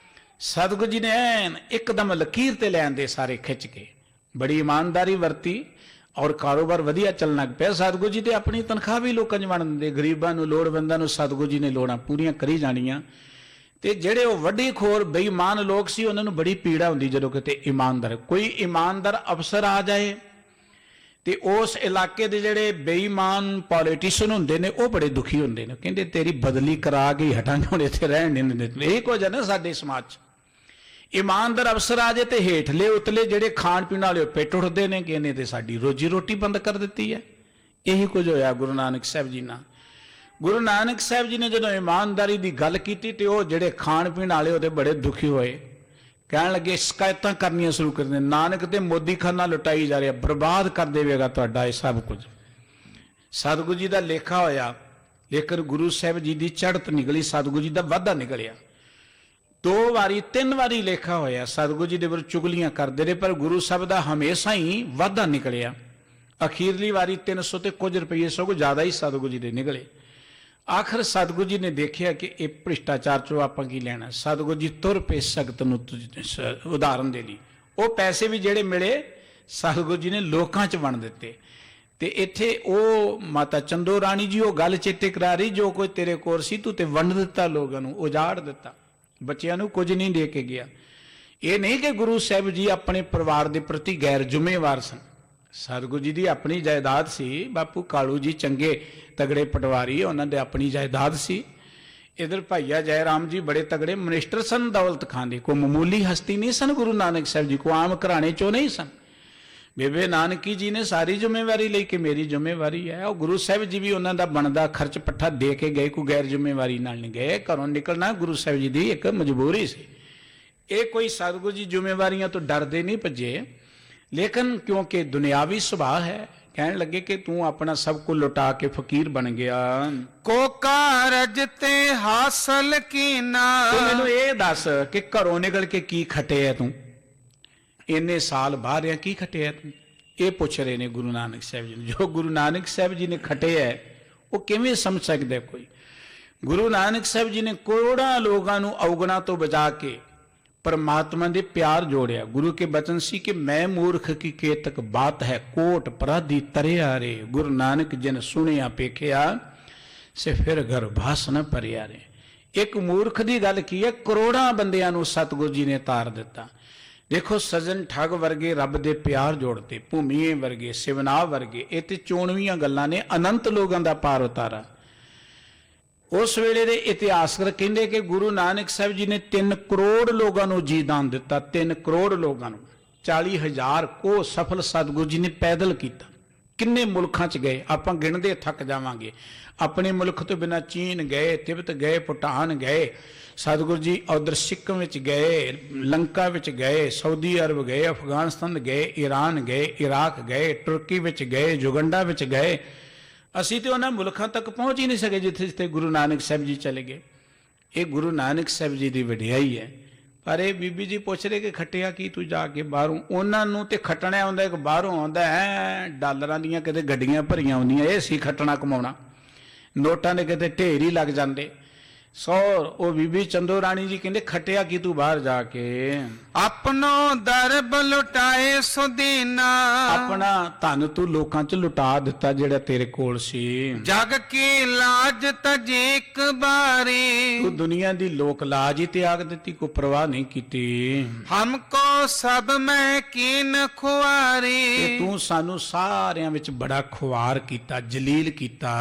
ਸਤਿਗੁਰੂ ਜੀ ਨੇ ਐਨ ਇੱਕਦਮ ਲਕੀਰ ਤੇ ਲੈਣ ਦੇ ਸਾਰੇ ਖਿੱਚ ਕੇ ਬੜੀ ਇਮਾਨਦਾਰੀ ਵਰਤੀ ਔਰ ਕਾਰੋਬਾਰ ਵਧੀਆ ਚੱਲਣ ਲੱਗ ਪਿਆ। ਸਤਿਗੁਰੂ ਜੀ ਤੇ ਆਪਣੀ ਤਨਖਾਹ ਵੀ ਲੋਕਾਂ 'ਚ ਵੰਡ ਦਿੰਦੇ, ਗਰੀਬਾਂ ਨੂੰ, ਲੋੜਵੰਦਾਂ ਨੂੰ ਸਤਿਗੁਰੂ ਜੀ ਨੇ ਲੋੜਾਂ ਪੂਰੀਆਂ ਕਰੀ ਜਾਣੀਆਂ। ਤੇ ਜਿਹੜੇ ਉਹ ਵੱਡੀ ਖੋਰ ਬੇਈਮਾਨ ਲੋਕ ਸੀ, ਉਹਨਾਂ ਨੂੰ ਬੜੀ ਪੀੜਾ ਹੁੰਦੀ ਜਦੋਂ ਕਿਤੇ ਇਮਾਨਦਾਰ, ਕੋਈ ਇਮਾਨਦਾਰ ਅਫਸਰ ਆ ਜਾਏ ਤੇ ਉਸ ਇਲਾਕੇ ਦੇ ਜਿਹੜੇ ਬੇਈਮਾਨ ਪੋਲੀਟੀਸ਼ੀਅਨ ਹੁੰਦੇ ਨੇ ਉਹ ਬੜੇ ਦੁਖੀ ਹੁੰਦੇ ਨੇ, ਕਹਿੰਦੇ ਤੇਰੀ ਬਦਲੀ ਕਰਾ ਕੇ ਹੀ ਹਟਾਂਗੇ, ਹੁਣ ਇੱਥੇ ਰਹਿਣ ਨਹੀਂ ਦਿੰਦੇ। ਇਹ ਕੁਝ ਹੈ ਨਾ ਸਾਡੇ ਸਮਾਜ 'ਚ। ਇਮਾਨਦਾਰ ਅਫਸਰ ਆ ਜਾਏ ਤੇ ਹੇਠਲੇ ਉਤਲੇ ਜਿਹੜੇ ਖਾਣ ਪੀਣ ਵਾਲੇ ਪਿੱਟ ਉੱਠਦੇ ਨੇ ਕਿ ਇਹਨੇ ਤੇ ਸਾਡੀ ਰੋਜੀ ਰੋਟੀ ਬੰਦ ਕਰ ਦਿੱਤੀ ਹੈ। ਇਹੀ ਕੁਝ ਹੋਇਆ ਗੁਰੂ ਨਾਨਕ ਸਾਹਿਬ ਜੀ ਨਾਲ। ਗੁਰੂ ਨਾਨਕ ਸਾਹਿਬ ਜੀ ਨੇ ਜਦੋਂ ਇਮਾਨਦਾਰੀ ਦੀ ਗੱਲ ਕੀਤੀ ਤੇ ਉਹ ਜਿਹੜੇ ਖਾਣ ਪੀਣ ਵਾਲੇ ਉਹਦੇ ਬੜੇ ਦੁਖੀ ਹੋਏ, ਕਹਿਣ ਲੱਗੇ ਸ਼ਿਕਾਇਤਾਂ ਕਰਨੀਆਂ ਸ਼ੁਰੂ ਕਰ ਦਿੰਦੇ, ਨਾਨਕ ਤੇ ਮੋਦੀ ਖਾਨਾ ਲੁਟਾਈ ਜਾ ਰਿਹਾ, ਬਰਬਾਦ ਕਰ ਦੇਵੇਗਾ ਤੁਹਾਡਾ ਇਹ ਸਭ ਕੁਝ। ਸਤਿਗੁਰੂ ਜੀ ਦਾ ਲੇਖਾ ਹੋਇਆ, ਲੇਕਿਨ ਗੁਰੂ ਸਾਹਿਬ ਜੀ ਦੀ ਚੜ੍ਹਤ ਨਿਕਲੀ, ਸਤਿਗੁਰੂ ਜੀ ਦਾ ਵਾਧਾ ਨਿਕਲਿਆ। 2 ਵਾਰੀ 3 ਵਾਰੀ ਲੇਖਾ ਹੋਇਆ, ਸਤਿਗੁਰੂ ਜੀ ਦੇ ਵਿਰੁੱਧ ਚੁਗਲੀਆਂ ਕਰਦੇ ਰਹੇ, ਪਰ ਗੁਰੂ ਸਾਹਿਬ ਦਾ ਹਮੇਸ਼ਾ ਹੀ ਵਾਧਾ ਨਿਕਲਿਆ। ਅਖੀਰਲੀ ਵਾਰੀ 300 ਤੇ ਕੁਝ ਰੁਪਏ ਸਗੋਂ ਜ਼ਿਆਦਾ ਹੀ ਸਤਿਗੁਰੂ ਜੀ ਦੇ ਨਿਕਲੇ। ਆਖਰ ਸਤਿਗੁਰੂ ਜੀ ਨੇ ਦੇਖਿਆ ਕਿ ਇਹ ਭ੍ਰਿਸ਼ਟਾਚਾਰ ਚੋਂ ਆਪਾਂ ਕੀ ਲੈਣਾ। ਸਤਿਗੁਰੂ ਜੀ ਤੁਰ ਪਏ ਸਖਤ ਨੂੰ ਉਦਾਹਰਨ ਦੇ ਲਈ। ਉਹ ਪੈਸੇ ਵੀ ਜਿਹੜੇ ਮਿਲੇ ਸਤਿਗੁਰੂ ਜੀ ਨੇ ਲੋਕਾਂ 'ਚ ਵੰਡ ਦਿੱਤੇ। ਤੇ ਇੱਥੇ ਉਹ ਮਾਤਾ ਚੰਦੋ ਰਾਣੀ ਜੀ ਉਹ ਗੱਲ ਚੇਤੇ ਕਰਾ ਰਹੀ, ਜੋ ਕੋਈ ਤੇਰੇ ਕੋਲ ਸੀ ਤੂੰ ਤੇ ਵੰਡ ਦਿੱਤਾ, ਲੋਕਾਂ ਨੂੰ ਉਜਾੜ ਦਿੱਤਾ, ਬੱਚਿਆਂ ਨੂੰ ਕੁਝ ਨਹੀਂ ਦੇ ਕੇ ਗਿਆ। ਇਹ ਨਹੀਂ ਕਿ ਗੁਰੂ ਸਾਹਿਬ ਜੀ ਆਪਣੇ ਪਰਿਵਾਰ ਦੇ ਪ੍ਰਤੀ ਗੈਰ ਜ਼ਿੰਮੇਵਾਰ ਸਨ। ਸਤਿਗੁਰੂ ਜੀ ਦੀ ਆਪਣੀ ਜਾਇਦਾਦ ਸੀ। ਬਾਪੂ ਕਾਲੂ ਜੀ ਚੰਗੇ ਤਗੜੇ ਪਟਵਾਰੀ, ਉਹਨਾਂ ਦੇ ਆਪਣੀ ਜਾਇਦਾਦ ਸੀ। ਇਧਰ ਭਾਈਆ ਜੈ ਰਾਮ ਜੀ ਬੜੇ ਤਗੜੇ ਮਿਨਿਸਟਰ ਸਨ ਦੌਲਤ ਖਾਂ ਦੇ, ਕੋਈ ਮਾਮੂਲੀ ਹਸਤੀ ਨਹੀਂ ਸਨ। ਗੁਰੂ ਨਾਨਕ ਸਾਹਿਬ ਜੀ ਕੋ ਆਮ ਘਰਾਣੇ ਚੋਂ ਨਹੀਂ ਸਨ। ਬੇਬੇ ਨਾਨਕੀ ਜੀ ਨੇ ਸਾਰੀ ਜ਼ਿੰਮੇਵਾਰੀ ਲਈ ਕਿ ਮੇਰੀ ਜ਼ਿੰਮੇਵਾਰੀ ਹੈ। ਉਹ ਗੁਰੂ ਸਾਹਿਬ ਜੀ ਵੀ ਉਹਨਾਂ ਦਾ ਬਣਦਾ ਖਰਚ ਪੱਠਾ ਦੇ ਕੇ ਗਏ, ਕੋਈ ਗੈਰ ਜ਼ਿੰਮੇਵਾਰੀ ਨਾਲ ਨਹੀਂ ਗਏ। ਘਰੋਂ ਨਿਕਲਣਾ ਗੁਰੂ ਸਾਹਿਬ ਜੀ ਦੀ ਇੱਕ ਮਜਬੂਰੀ ਸੀ। ਇਹ ਕੋਈ ਸਤਿਗੁਰੂ ਜੀ ਜ਼ਿੰਮੇਵਾਰੀਆਂ ਤੋਂ ਡਰਦੇ ਨਹੀਂ ਭੱਜੇ, ਲੇਕਿਨ ਕਿਉਂਕਿ ਦੁਨਿਆਵੀ ਸੁਭਾਅ ਹੈ, ਕਹਿਣ ਲੱਗੇ ਕਿ ਤੂੰ ਆਪਣਾ ਸਭ ਕੁਝ ਲੁਟਾ ਕੇ ਫਕੀਰ ਬਣ ਗਿਆ। ਕੋ ਕਾਰਜ ਤੇ ਹਾਸਲ ਕੀਨਾ, ਤੂੰ ਮੈਨੂੰ ਇਹ ਦੱਸ ਕਿ ਘਰੋਂ ਨਿਕਲ ਕੇ ਕੀ ਖਟਿਆ ਤੂੰ? ਇੰਨੇ ਸਾਲ ਬਾਹਰ ਆ, ਕੀ ਖਟਿਆ ਤੂੰ? ਇਹ ਪੁੱਛ ਰਹੇ ਨੇ ਗੁਰੂ ਨਾਨਕ ਸਾਹਿਬ ਜੀ ਨੂੰ। ਜੋ ਗੁਰੂ ਨਾਨਕ ਸਾਹਿਬ ਜੀ ਨੇ ਖਟਿਆ ਉਹ ਕਿਵੇਂ ਸਮਝ ਸਕਦਾ ਕੋਈ? ਗੁਰੂ ਨਾਨਕ ਸਾਹਿਬ ਜੀ ਨੇ ਕਰੋੜਾਂ ਲੋਕਾਂ ਨੂੰ ਔਗਣਾ ਤੋਂ ਬਚਾ ਕੇ परमात्मा दे प्यार जोड़िया। गुरु के बचन सी कि मैं मूर्ख की केतक बात है, कोट पराधी तरिया रे। गुरु नानक जिन सुनिया पेखिया से फिर घर भास न परिया रे। एक मूर्ख की गल की है, करोड़ां बंदियां नूं सतगुरु जी ने तार दिता। देखो सजन ठग वर्गे रब दे प्यार जोड़ते, भूमीए वर्गे, सिवना वर्गे, ये तो 94 गल्लां ने अनंत लोगों का पार उतारा। उस वेले दे इतिहासकार कहते कि गुरु नानक साहब जी ने 3 करोड़ लोगों को जी दान दिता। 3 करोड़ लोगों को 40,000 को सफल सतगुरु जी ने पैदल किया। किन्ने मुल्कां च गए आपां गिणदे थक जावांगे। अपने मुल्क तो बिना चीन गए, तिब्बत गए, भूटान गए, सतगुरु जी उधर सिक्किम विच गए, लंका विच गए, सऊदी अरब गए, अफगानिस्तान गए, ईरान गए, इराक गए, तुर्की विच गए, युगंडा विच गए। असी तो उन्होंने मुल्कों तक पहुँच ही नहीं सके जिथे जिथे गुरु नानक साहब जी चले गए। ये गुरु नानक साहब जी की वडियाई है। पर ये बीबी जी पूछ रहे कि खटिया की तू जाके बाहरों, उन्होंने तो खटना आउंदा, एक बाहरों आउंदा है डालरां दीयां किते गड्डियां भरियां आउंदियां, ये सी खटना कमाउणा, नोटां दे किते ढेर ही लग जांदे। सौ वो बीबी चंदो राणी जी कहते खटिया की तू बाहर जाके अपनो दरब लुटाए सुदीना। अपना धन तू लोकां च लुटा दिता जेड़ा तेरे कोल सी। जग की लाज तजे एक बारी, तू दुनिया दी लोक लाज ही त्याग दिती, को परवाह नहीं कीती। हमको सब मैं कीन खुआरी, तू सानू सारियां विच बड़ा खुआर कीता, जलील कीता।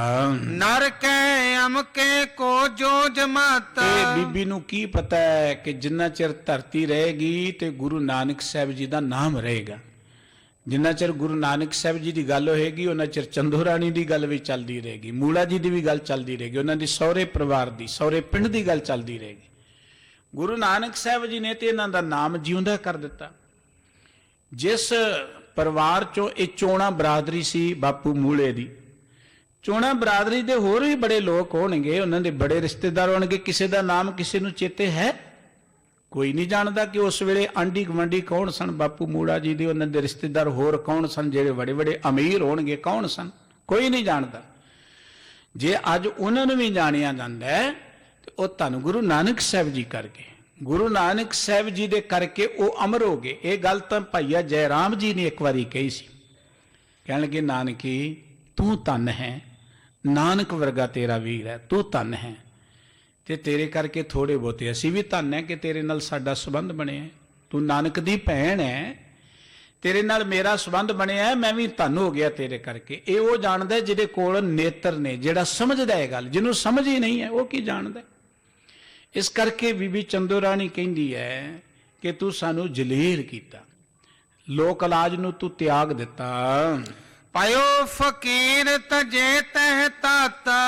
नर कै अमके को जो जमाता। बीबी नू की पता है कि जिन्ना चिर धरती रहेगी ते गुरु नानक साहब जी का नाम रहेगा। जिन्ना चिर गुरु नानक साहब जी की गल होएगी उन्ना चिर चंदो राणी की गल भी चलती रहेगी, मूला जी की भी गल चलती रहेगी, उन्होंने सौरे परिवार की, सौरे पिंड की गल चलती रहेगी। गुरु नानक साहब जी ने तो इन्हां दा नाम जिउंदा कर दिता। जिस परिवार चों ये चोणा बरादरी सी बापू मूले दी, चोणा बरादरी दे होर भी बड़े लोग होणगे, उन्होंने बड़े रिश्तेदार होणगे। किसी का नाम किसी नूं चेते है? कोई नहीं जानता कि उस वेले आंडी गवांडी कौन सन। बापू मूड़ा जी दे उन्होंने रिश्तेदार होर कौन सन, जेड़े बड़े बड़े अमीर होणगे कौन सन, कोई नहीं जानता। जे अज उन्होंने भी जानिया जाता है तो वह धन गुरु नानक साहब जी करके, गुरु नानक साहब जी दे करके वो अमर हो गए। ये गल तो भाईया जयराम जी ने एक बारी कही सी। कहण लगे नानकी तू धन है, नानक वर्गा तेरा वीर है, तू धन है, ते तेरे करके थोड़े बहुते असी भी धन है कि तेरे नाल साडा संबंध बने है। तू नानक दी भैन है, तेरे नाल मेरा संबंध बनिया है, मैं भी धन हो गया तेरे करके। ये वो जानदा है जिहदे कोल नेत्र ने, जिहड़ा समझदा है गल, जिन्हों समझ ही नहीं है वो की जानदा। इस करके बीबी चंदो राणी कहंदी है कि तू सानू जलील कीता, लोक लाज नूं तू त्याग दिता। पायो फकीर तजे तह ताता,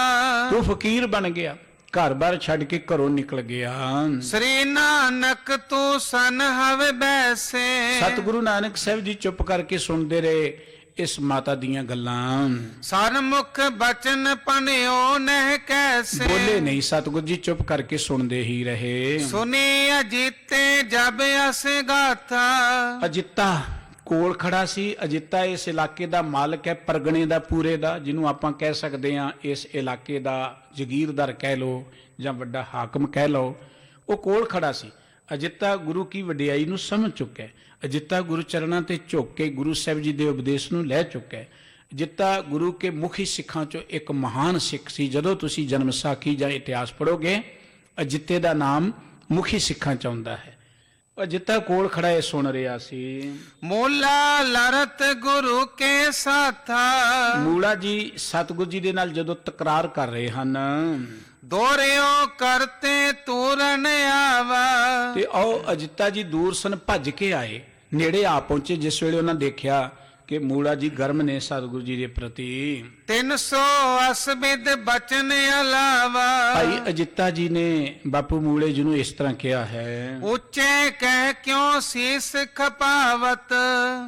तू फकीर बन गया, घर बार छड़ के घरों निकल गया। श्री नानक तू सन हवे बैसे। सतगुरु नानक साहब जी चुप करके सुनते रहे इस माता दियां गल्लां। सन्मुख बचन पनियो नह कैसे, बोले नहीं, सतगुरु जी चुप करके सुनते ही रहे। सुनी अजीते जब अस गाथा। अजिता कोल खड़ा सी। अजिता इस इलाके का मालक है, परगणे का पूरे का, जिन्हों आप कह सकते हैं इस इलाके का जगीरदार कह लो या वड्डा हाकम कह लो। वो कोल खड़ा सी। अजिता गुरु की वडियाई नूं समझ चुका है। अजिता गुरु चरणों ते झुक के गुरु साहब जी के उपदेश नूं लै चुका है। अजिता गुरु के मुखी सिखां चों एक महान सिख सी। जदों तुसीं जन्म साखी या इतिहास पढ़ोगे अजिते का नाम मुखी सिखां च आउंदा है। अजिता कोल खड़ा है सुन रहा सी। मूला लरत गुरु के साथा। मूला जी सतगुरु जी दे नाल जदों तकरार कर रहे हन, दोरियो करते तूरन आवा। ते आओ अजिता जी दूर सन, भज के आए, नेड़े आ पहुंचे। जिस वेले उन्होंने देखा कि मूला जी गर्म ने सतगुरु जी के प्रति। 300 असबिद बचन अलावा। भाई अजिता जी ने बापू मूले जी नूं इस तरह कहा है, उच्चे कह क्यों शीस खपावत।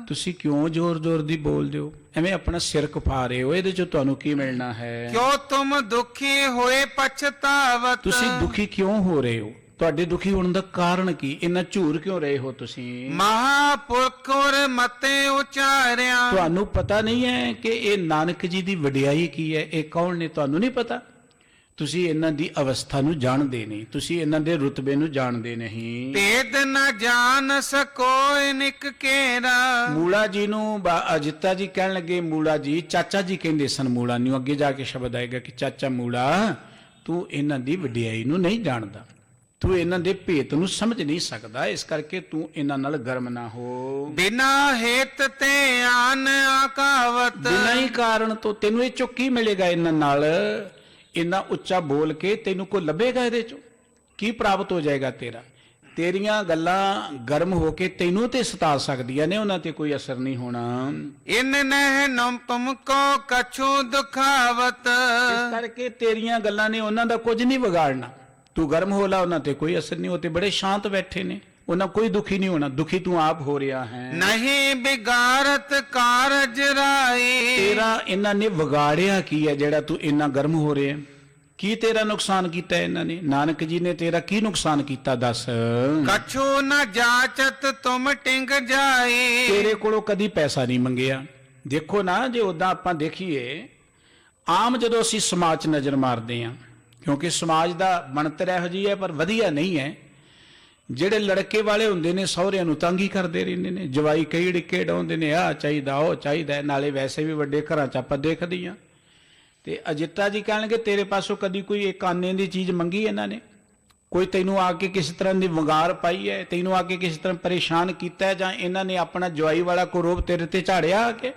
तुसी क्यों जोर जोर दी बोल दो, एवें अपना सिर खपा रहे हो, इहदे चों तुहानूं की मिलना है? क्यों तुम दुखी होए पछतावत। तुसी दुखी क्यों हो रहे हो? ਤੁਹਾਡੇ ਦੁਖੀ ਹੋਣ ਦਾ ਕਾਰਨ ਕੀ? ਇੰਨਾ ਝੂਰ ਕਿਉਂ ਰਹੇ ਹੋ ਤੁਸੀਂ? ਮਹਾਪੁਰਖ ਔਰ ਮਤੇ ਉਚਾਰਿਆ। ਤੁਹਾਨੂੰ ਪਤਾ ਨਹੀਂ ਹੈ ਕਿ ਇਹ ਨਾਨਕ ਜੀ ਦੀ ਵਡਿਆਈ ਕੀ ਹੈ? ਇਹ ਕੌਣ ਨੇ? ਤੁਹਾਨੂੰ ਨਹੀਂ ਪਤਾ। ਤੁਸੀਂ ਇਹਨਾਂ ਦੀ ਅਵਸਥਾ ਨੂੰ ਜਾਣਦੇ ਨਹੀਂ, ਤੁਸੀਂ ਇਹਨਾਂ ਦੇ ਰੁਤਬੇ ਨੂੰ ਜਾਣਦੇ ਨਹੀਂ। ਭੇਦ ਨ ਜਾਣ ਸਕੋ ਨਿਕ ਕੇਰਾ। ਮੂਲਾ ਜੀ ਨੂੰ ਅਜਿੱਤਾ ਜੀ ਕਹਿਣ ਲੱਗੇ, ਮੂਲਾ ਜੀ, ਚਾਚਾ ਜੀ ਕਹਿੰਦੇ ਸਨ ਮੂਲਾ ਨੂੰ। ਅੱਗੇ ਜਾ ਕੇ ਸ਼ਬਦ ਆਏਗਾ ਕਿ ਚਾਚਾ ਮੂਲਾ, ਤੂੰ ਇਹਨਾਂ ਦੀ ਵਡਿਆਈ ਨੂੰ ਨਹੀਂ ਜਾਣਦਾ, ਤੂੰ ਇਹਨਾਂ ਦੇ ਭੇਤ ਨੂੰ ਸਮਝ ਨਹੀਂ ਸਕਦਾ, ਇਸ ਕਰਕੇ ਤੂੰ ਇਹਨਾਂ ਨਾਲ ਗਰਮ ਨਾ ਹੋ। ਬਿਨਾ ਹੇਤ ਤੇ ਆਨ ਆਕਾਵਤ। ਬਿਨਾਂ ਹੀ ਕਾਰਨ ਤੋਂ ਤੈਨੂੰ ਇਹ ਚੋਂ ਕੀ ਮਿਲੇਗਾ? ਇਹਨਾਂ ਨਾਲ ਇੰਨਾ ਉੱਚਾ ਬੋਲ ਕੇ ਤੈਨੂੰ ਕੋਈ ਲੱਭੇਗਾ? ਇਹਦੇ ਚੋਂ ਕੀ ਪ੍ਰਾਪਤ ਹੋ ਜਾਏਗਾ ਤੇਰਾ? ਤੇਰੀਆਂ ਗੱਲਾਂ ਗਰਮ ਹੋ ਕੇ ਤੈਨੂੰ ਤੇ ਸਤਾ ਸਕਦੀਆਂ ਨੇ, ਉਹਨਾਂ ਤੇ ਕੋਈ ਅਸਰ ਨਹੀਂ ਹੋਣਾ। ਇਨ ਨਹਿ ਨੰਪਮ ਕੋ ਕਛੂ ਦੁਖਾਵਤ। ਇਸ ਕਰਕੇ ਤੇਰੀਆਂ ਗੱਲਾਂ ਨੇ ਉਹਨਾਂ ਦਾ ਕੁਝ ਨਹੀਂ ਵਿਗਾੜਨਾ। ਤੂੰ ਗਰਮ ਹੋ ਲਾ, ਉਹਨਾਂ ਤੇ ਕੋਈ ਅਸਰ ਨਹੀਂ। ਉਹ ਤੇ ਬੜੇ ਸ਼ਾਂਤ ਬੈਠੇ ਨੇ, ਉਹਨਾਂ ਕੋਈ ਦੁਖੀ ਨਹੀਂ ਹੋਣਾ। ਦੁਖੀ ਤੂੰ ਆਪ ਹੋ ਰਿਹਾ ਹੈ। ਨਹੀਂ ਬਿਗਾਰਤ ਕਾਰਜ ਰਾਈ। ਤੇਰਾ ਇਹਨਾਂ ਨੇ ਵਿਗਾੜਿਆ ਕੀ ਹੈ ਜਿਹੜਾ ਤੂੰ ਇੰਨਾ ਗਰਮ ਹੋ ਰਿਹਾ? ਕੀ ਤੇਰਾ ਨੁਕਸਾਨ ਕੀਤਾ ਇਹਨਾਂ ਨੇ? ਨਾਨਕ ਜੀ ਨੇ ਤੇਰਾ ਕੀ ਨੁਕਸਾਨ ਕੀਤਾ ਦੱਸ? ਕਛੂ ਨ ਜਾਚਤ ਤੁਮ ਟਿੰਗ ਜਾਈ। ਤੇਰੇ ਕੋਲੋਂ ਕਦੀ ਪੈਸਾ ਨਹੀਂ ਮੰਗਿਆ। ਦੇਖੋ ਨਾ, ਜੇ ਉਦਾਂ ਆਪਾਂ ਦੇਖੀਏ, ਆਮ ਜਦੋਂ ਅਸੀਂ ਸਮਾਜ 'ਚ ਨਜ਼ਰ ਮਾਰਦੇ ਹਾਂ, ਕਿਉਂਕਿ ਸਮਾਜ ਦਾ ਬਣਤਰ ਇਹੋ ਜਿਹੀ ਹੈ ਪਰ ਵਧੀਆ ਨਹੀਂ ਹੈ, ਜਿਹੜੇ ਲੜਕੇ ਵਾਲੇ ਹੁੰਦੇ ਨੇ ਸਹੁਰਿਆਂ ਨੂੰ ਤੰਗ ਹੀ ਕਰਦੇ ਰਹਿੰਦੇ ਨੇ। ਜਵਾਈ ਕਈ ਡਿੱਕੇ ਡਾਉਂਦੇ ਨੇ, ਆਹ ਚਾਹੀਦਾ ਉਹ ਚਾਹੀਦਾ। ਨਾਲੇ ਵੈਸੇ ਵੀ ਵੱਡੇ ਘਰਾਂ 'ਚ ਆਪਾਂ ਦੇਖਦੇ ਹਾਂ। ਤੇ ਅਜਿੱਤਾ ਜੀ ਕਹਿਣਗੇ, ਤੇਰੇ ਪਾਸੋਂ ਕਦੀ ਕੋਈ ਇੱਕ ਆਨੇ ਦੀ ਚੀਜ਼ ਮੰਗੀ ਇਹਨਾਂ ਨੇ? ਕੋਈ ਤੈਨੂੰ ਆ ਕੇ ਕਿਸੇ ਤਰ੍ਹਾਂ ਦੀ ਵੰਗਾਰ ਪਾਈ ਹੈ? ਤੈਨੂੰ ਆ ਕੇ ਕਿਸੇ ਤਰ੍ਹਾਂ ਪਰੇਸ਼ਾਨ ਕੀਤਾ ਹੈ? ਜਾਂ ਇਹਨਾਂ ਨੇ ਆਪਣਾ ਜਵਾਈ ਵਾਲਾ ਕੋ ਰੋਬ ਤੇਰੇ ਤੇ ਝਾੜਿਆ ਆ ਕੇ?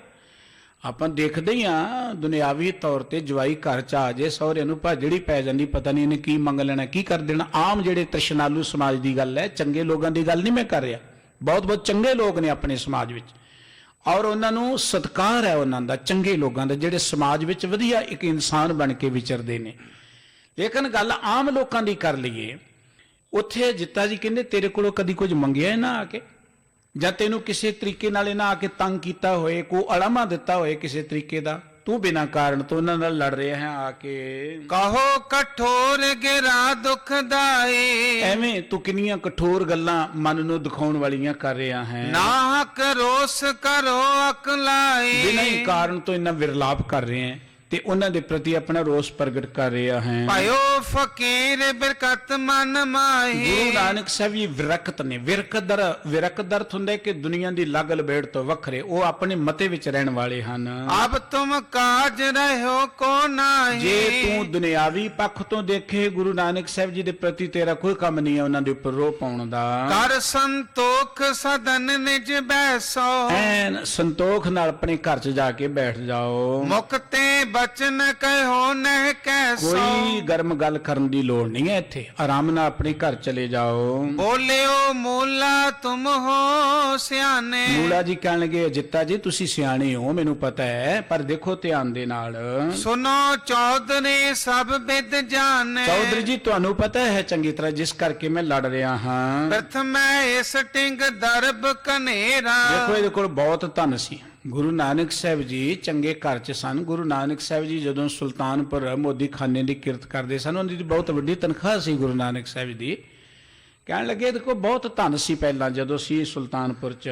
ਆਪਾਂ ਦੇਖਦੇ ਹੀ ਆ, ਦੁਨਿਆਵੀ ਤੌਰ ਤੇ ਜਵਾਈ ਘਰ 'ਚ ਆ ਜੇ, ਸਹੁਰਿਆਂ ਨੂੰ ਭਾਜੜੀ ਪੈ ਜਾਂਦੀ, ਪਤਾ ਨਹੀਂ ਇਹਨੇ ਕੀ ਮੰਗ ਲੈਣਾ, ਕੀ ਕਰ ਦੇਣਾ। ਆਮ ਜਿਹੜੇ ਤ੍ਰਿਸ਼ਨਾਲੂ ਸਮਾਜ ਦੀ ਗੱਲ ਹੈ, ਚੰਗੇ ਲੋਕਾਂ ਦੀ ਗੱਲ ਨਹੀਂ ਮੈਂ ਕਰ ਰਿਹਾ। ਬਹੁਤ ਬਹੁਤ ਚੰਗੇ ਲੋਕ ਨੇ ਆਪਣੇ ਸਮਾਜ ਵਿੱਚ, ਔਰ ਉਹਨਾਂ ਨੂੰ ਸਤਿਕਾਰ ਹੈ ਉਹਨਾਂ ਦਾ, ਚੰਗੇ ਲੋਕਾਂ ਦਾ, ਜਿਹੜੇ ਸਮਾਜ ਵਿੱਚ ਵਧੀਆ ਇੱਕ ਇਨਸਾਨ ਬਣ ਕੇ ਵਿਚਰਦੇ ਨੇ। ਲੇਕਿਨ ਗੱਲ ਆਮ ਲੋਕਾਂ ਦੀ ਕਰ ਲਈਏ, ਉੱਥੇ ਜਿੱਤਾ ਜੀ ਕਹਿੰਦੇ, ਤੇਰੇ ਕੋਲੋਂ ਕਦੀ ਕੁਝ ਮੰਗਿਆ ਨਾ ਆ ਕੇ? ਜਾਂ ਤੈਨੂੰ ਕਿਸੇ ਤਰੀਕੇ ਨਾਲ ਇਹਨਾਂ ਆ ਕੇ ਤੰਗ ਕੀਤਾ ਹੋਏ, ਕੋਈ ਅਲਾਮਾ ਦਿੱਤਾ ਹੋਏ ਕਿਸੇ ਤਰੀਕੇ ਦਾ? ਤੂੰ ਬਿਨਾਂ ਕਾਰਨ ਤੋਂ ਉਹਨਾਂ ਨਾਲ ਲੜ ਰਿਹਾ ਹੈ ਆ ਕੇ। ਕਹੋ ਕਠੋਰ ਗਿਰਾ ਦੁਖਦਾਈ। ਐਵੇਂ ਤੂੰ ਕਿੰਨੀਆਂ ਕਠੋਰ ਗੱਲਾਂ ਮਨ ਨੂੰ ਦਿਖਾਉਣ ਵਾਲੀਆਂ ਕਰ ਰਿਹਾ ਹੈ। ਨਾਹਕ ਰੋਸ ਕਰੋ ਅਕਲਾਈ। ਬਿਨਾਂ ਹੀ ਕਾਰਨ ਤੋਂ ਇਹਨਾਂ ਵਿਰਲਾਪ ਕਰ ਰਹੇ ਹੈ ਤੇ ਉਹਨਾਂ ਦੇ ਪ੍ਰਤੀ ਆਪਣਾ ਰੋਸ ਪ੍ਰਗਟ ਕਰ ਰਿਹਾ ਹੈ। ਭਾਇਓ ਫਕੀਰ ਬਿਰਕਤ ਮਨ ਮਾਹੀ। ਗੁਰੂ ਨਾਨਕ ਸਾਹਿਬ ਜੀ ਵਿਰਕਤ ਨੇ। ਵਿਰਕਤ ਹੁੰਦਾ ਹੈ ਕਿ ਦੁਨੀਆ ਦੀ ਲੱਗ ਲਬੇੜ ਤੋਂ ਵੱਖਰੇ, ਉਹ ਆਪਣੇ ਮਤੇ ਵਿੱਚ ਰਹਿਣ ਵਾਲੇ ਹਨ। ਅਬ ਤੁਮ ਕਾਜ ਰਹਿਓ ਕੋ ਨਾਹੀ। ਜੇ ਤੂੰ ਦੁਨਿਆਵੀ ਪੱਖ ਤੋਂ ਦੇਖੇ, ਗੁਰੂ ਨਾਨਕ ਸਾਹਿਬ ਜੀ ਦੇ ਪ੍ਰਤੀ ਤੇਰਾ ਕੋਈ ਕੰਮ ਨਹੀਂ ਹੈ ਉਹਨਾਂ ਦੇ ਉੱਪਰ ਰੋਹ ਪਾਉਣ ਦਾ। ਕਰ ਸੰਤੋਖ ਸਦਨ ਨਿਜ ਬੈਸੋ। ਐਨ ਸੰਤੋਖ ਨਾਲ ਆਪਣੇ ਘਰ 'ਚ ਜਾ ਕੇ ਬੈਠ ਜਾਓ। ਮੁਕਤੇ ਬਚਨ ਕਹਿਓ ਨਹਿ ਕੈਸੋ। ਕੋਈ ਗਰਮ ਗੱਲ ਕਰਨ ਦੀ ਲੋੜ ਨਹੀਂ ਹੈ ਇੱਥੇ, ਆਰਾਮ ਨਾਲ ਆਪਣੇ ਘਰ ਚਲੇ ਜਾਓ। ਬੋਲਿਓ ਮੂਲਾ ਤੁਮ ਹੋ ਸਿਆਣੇ। ਮੂਲਾ ਜੀ ਕਹਿਣ ਲੱਗੇ, ਅਜਿੱਤਾ ਜੀ ਤੁਸੀਂ ਸਿਆਣੇ ਹੋ, ਮੈਨੂੰ ਪਤਾ ਹੈ, ਪਰ ਦੇਖੋ ਧਿਆਨ ਦੇ ਨਾਲ। ਸੁਨੋ ਚੌਧਰੀ ਸਭ ਵਿਦ ਜਾਣੇ। ਚੌਧਰੀ ਜੀ ਤੁਹਾਨੂੰ ਪਤਾ ਹੈ ਚੰਗੀ ਤਰ੍ਹਾਂ ਜਿਸ ਕਰਕੇ ਮੈਂ ਲੜ ਰਿਹਾ ਹਾਂ। ਪ੍ਰਥਮੈ ਇਸ ਟਿੰਗ ਦਰਬ ਕਨੇਰਾ। ਦੇਖੋ ਇਹਦੇ ਕੋਲ ਬਹੁਤ ਧਨ ਸੀ। ਗੁਰੂ ਨਾਨਕ ਸਾਹਿਬ ਜੀ ਚੰਗੇ ਘਰ 'ਚ ਸਨ। ਗੁਰੂ ਨਾਨਕ ਸਾਹਿਬ ਜੀ ਜਦੋਂ ਸੁਲਤਾਨਪੁਰ ਮੋਦੀ ਖਾਨੇ ਦੀ ਕਿਰਤ ਕਰਦੇ ਸਨ, ਉਹਨਾਂ ਦੀ ਬਹੁਤ ਵੱਡੀ ਤਨਖਾਹ ਸੀ ਗੁਰੂ ਨਾਨਕ ਸਾਹਿਬ ਦੀ। ਕਹਿਣ ਲੱਗੇ ਦੇਖੋ ਬਹੁਤ ਧਨ ਸੀ ਪਹਿਲਾਂ ਜਦੋਂ ਸੀ ਸੁਲਤਾਨਪੁਰ 'ਚ।